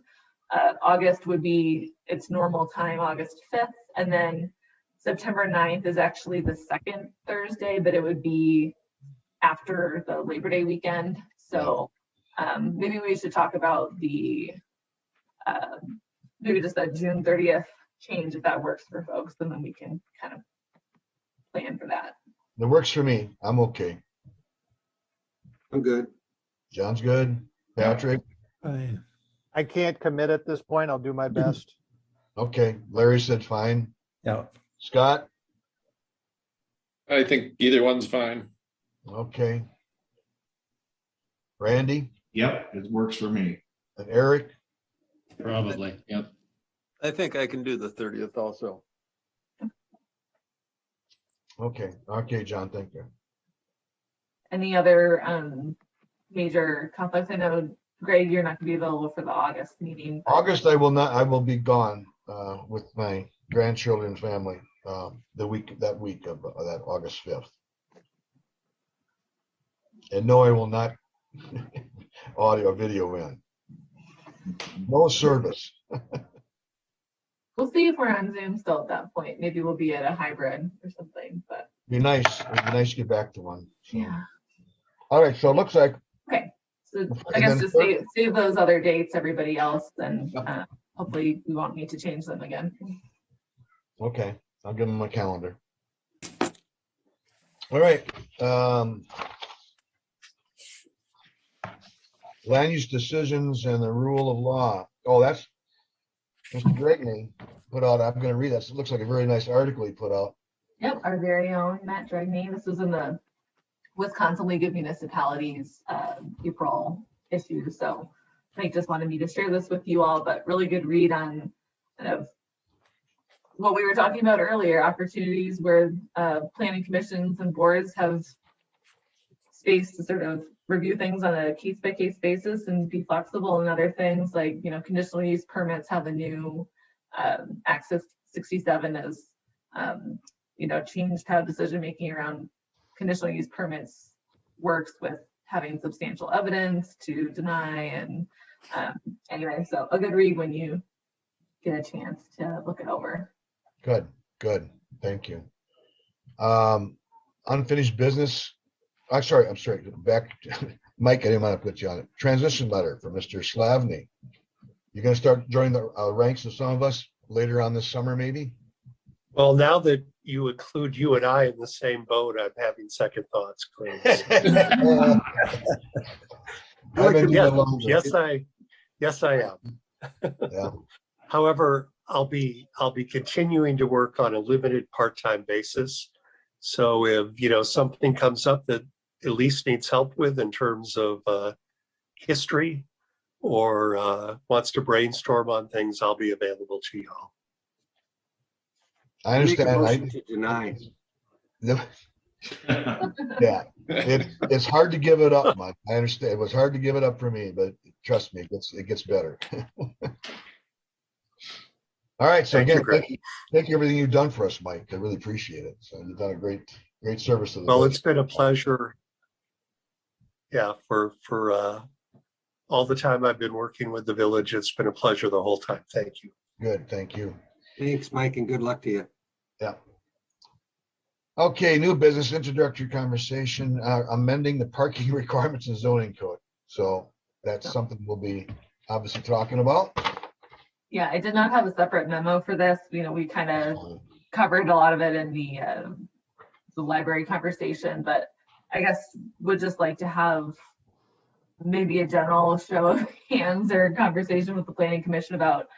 August would be its normal time, August 5th. And then September 9th is actually the second Thursday, but it would be after the Labor Day weekend. So maybe we should talk about maybe just that June 30th change if that works for folks, and then we can kind of plan for that. It works for me. I'm okay. I'm good. John's good. Patrick? I can't commit at this point. I'll do my best. Okay. Larry said fine. Yeah. Scott? I think either one's fine. Okay. Randy? Yep, it works for me. And Eric? Probably, yep. I think I can do the 30th also. Okay. Okay, John, thank you. Any other major conflicts? I know, Greg, you're not going to be available for the August meeting. August, I will not. I will be gone with my grandchildren's family. that week of that August 5th. And no, I will not audio or video in. No service. We'll see if we're on Zoom still at that point. Maybe we'll be at a hybrid or something, but Be nice. It'd be nice to get back to one. So. yeah. All right. So it looks like. Okay. So I guess just save those other dates, everybody else, then hopefully we won't need to change them again. Okay. I'll give them my calendar. All right. Land use decisions and the rule of law. Oh, that's Mr. Gregney put out. I'm going to read that. It looks like a very nice article he put out. Yep, our very own Matt Dragney. This was in the Wisconsin League of Municipalities April issue. So Mike just wanted me to share this with you all, but really good read on kind of what we were talking about earlier, opportunities where planning commissions and boards have space to sort of review things on a case-by-case basis and be flexible, and other things like, you know, conditional use permits have a new Access 67 as, you know, changed how decision-making around conditional use permits works with having substantial evidence to deny. And anyway, so a good read when you get a chance to look it over. Good. Thank you. Unfinished business. I'm sorry. Back to Mike. I didn't want to put you on it. Transition letter from Mr. Slavny. You're going to start joining the ranks of some of us later on this summer, maybe? Well, now that you include you and I in the same boat, I'm having second thoughts, Clarence. Yes, I am. Yeah. However, I'll be continuing to work on a limited part-time basis. So if, you know, something comes up that Elise needs help with in terms of history or wants to brainstorm on things, I'll be available to you all. I understand. Motion to deny. Yeah, it's hard to give it up, Mike. I understand. It was hard to give it up for me, but trust me, it gets better. All right. So again, thank you everything you've done for us, Mike. I really appreciate it. So you've done a great service to the Well, village. it's been a pleasure. Yeah, for all the time I've been working with the village, it's been a pleasure the whole time. Thank you. Good. Thank you. Thanks, Mike, and good luck to you. Yeah. Okay, new business introductory conversation, amending the parking requirements and zoning code. So that's something we'll be obviously talking about. Yeah, I did not have a separate memo for this. You know, we kind of covered a lot of it in the library conversation, but I guess would just like to have maybe a general show of hands or conversation with the planning commission about,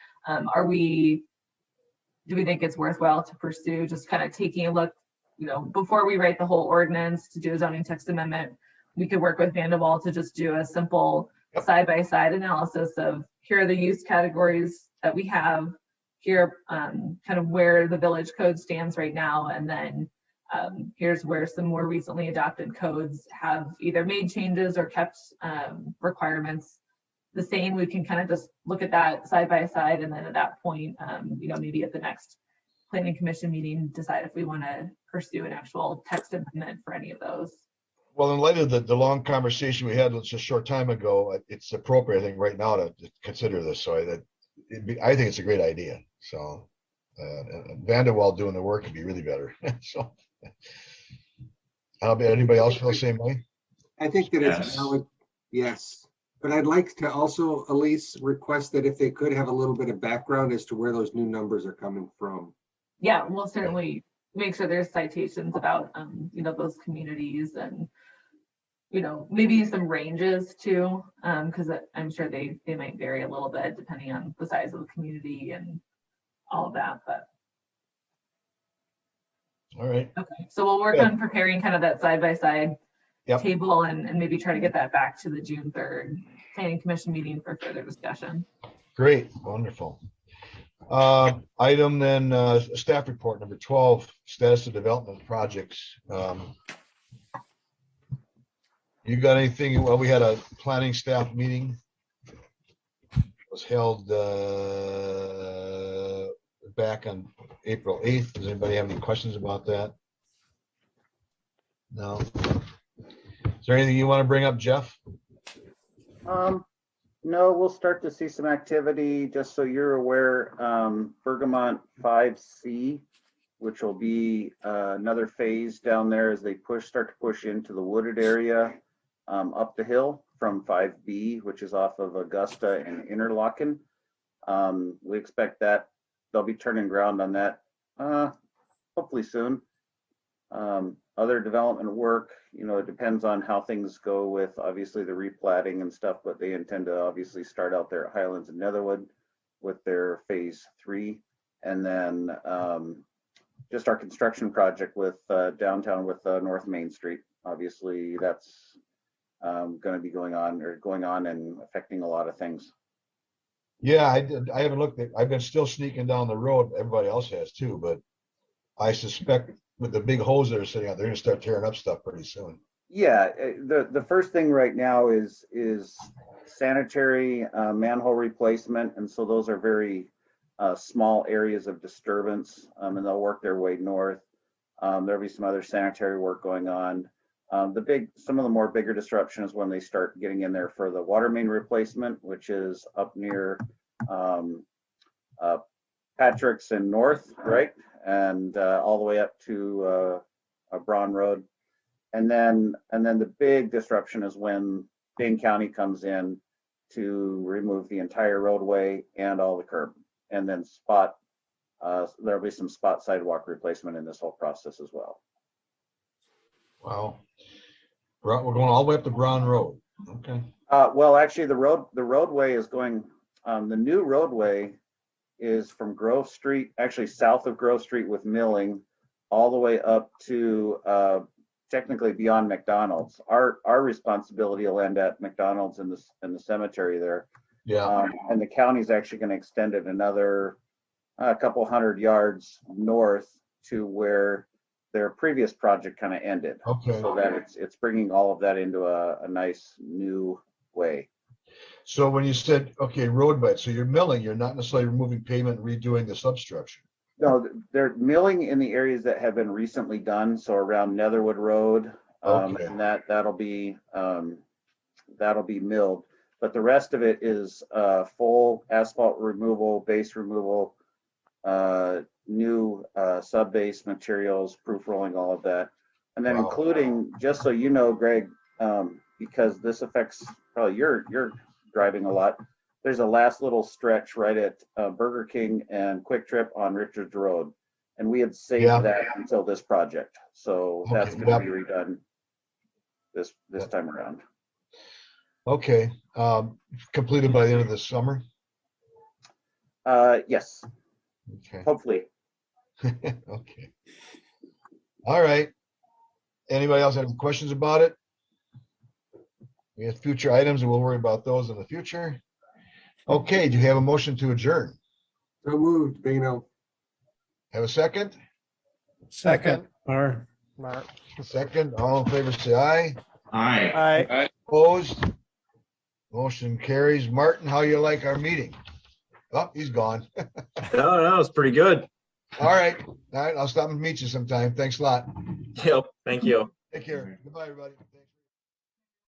do we think it's worthwhile to pursue just kind of taking a look, you know, before we write the whole ordinance to do a zoning text amendment, we could work with Vanderwall to just do a simple side-by-side analysis of here are the use categories that we have, here kind of where the village code stands right now, and then here's where some more recently adopted codes have either made changes or kept requirements the same. We can kind of just look at that side by side, and then at that point, you know, maybe at the next planning commission meeting, decide if we want to pursue an actual text amendment for any of those. Well, in light of the long conversation we had just a short time ago, it's appropriate, I think, right now to consider this. So I think it's a great idea. So Vanderwall doing the work would be really better. So anybody else feel the same way? I think that it's valid. Yes. But I'd like to also, Elise, request that if they could have a little bit of background as to where those new numbers are coming from. Yeah, we'll certainly make sure there's citations about, you know, those communities and, you know, maybe some ranges too, because I'm sure they might vary a little bit depending on the size of the community and all of that. But all right. Okay, so we'll work on preparing kind of that side-by-side Yep. table and maybe try to get that back to the June 3rd planning commission meeting for further discussion. Great, wonderful. Item then, staff report number 12, status of development projects. You got anything? Well, we had a planning staff meeting. It was held back on April 8th. Does anybody have any questions about that? No. Is there anything you want to bring up, Jeff? No, we'll start to see some activity, just so you're aware, Bergamot 5C, which will be another phase down there as they start to push into the wooded area up the hill from 5B, which is off of Augusta and Interlochen. We expect that they'll be turning ground on that hopefully soon. Other development work, it depends on how things go with obviously the replatting and stuff, but they intend to obviously start out there at Highlands and Netherwood with their phase 3. And then just our construction project with downtown with North Main Street. Obviously that's going to be going on and affecting a lot of things. Yeah, I haven't looked at, I've been still sneaking down the road. Everybody else has too, but I suspect with the big hose that are sitting out, they're gonna start tearing up stuff pretty soon. Yeah, the first thing right now is sanitary manhole replacement, and so those are very small areas of disturbance, and they'll work their way north. There'll be some other sanitary work going on. Some of the more bigger disruption is when they start getting in there for the water main replacement, which is up near Patrick's and North, right? And all the way up to Braun Road. And then the big disruption is when Dane County comes in to remove the entire roadway and all the curb. And then there'll be some spot sidewalk replacement in this whole process as well. Wow. We're going all the way up to Braun Road. Okay. Well, actually the roadway is going, the new roadway is from Grove Street, actually south of Grove Street with Milling, all the way up to technically beyond McDonald's. Our responsibility will end at McDonald's in the cemetery there. Yeah. And the county's actually going to extend it another couple 100 yards north to where their previous project kind of ended. Okay. So that it's bringing all of that into a nice new way. So when you said, okay, road bed, so you're milling, you're not necessarily removing pavement and redoing the substructure. No, they're milling in the areas that have been recently done. So around Netherwood Road, Okay. and that'll be milled. But the rest of it is full asphalt removal, base removal, new sub-base materials, proof rolling, all of that. And then including, just so you know, Greg, because this affects probably your driving a lot, there's a last little stretch right at Burger King and Quick Trip on Richards Road. And we had saved that until this project. So that's going to be redone this time around. Okay. Completed by the end of the summer? Yes. Okay. Hopefully. Okay. All right. Anybody else have any questions about it? We have future items and we'll worry about those in the future. Okay, do you have a motion to adjourn? So moved, Bino. Have a second? Second. Mark. Second, all in favor, say aye. Aye. Aye. Opposed? Motion carries. Martin, how you like our meeting? Oh, he's gone. No, it's pretty good. All right. I'll stop and meet you sometime. Thanks a lot. Yep. Thank you. Take care. Goodbye, everybody. Thanks.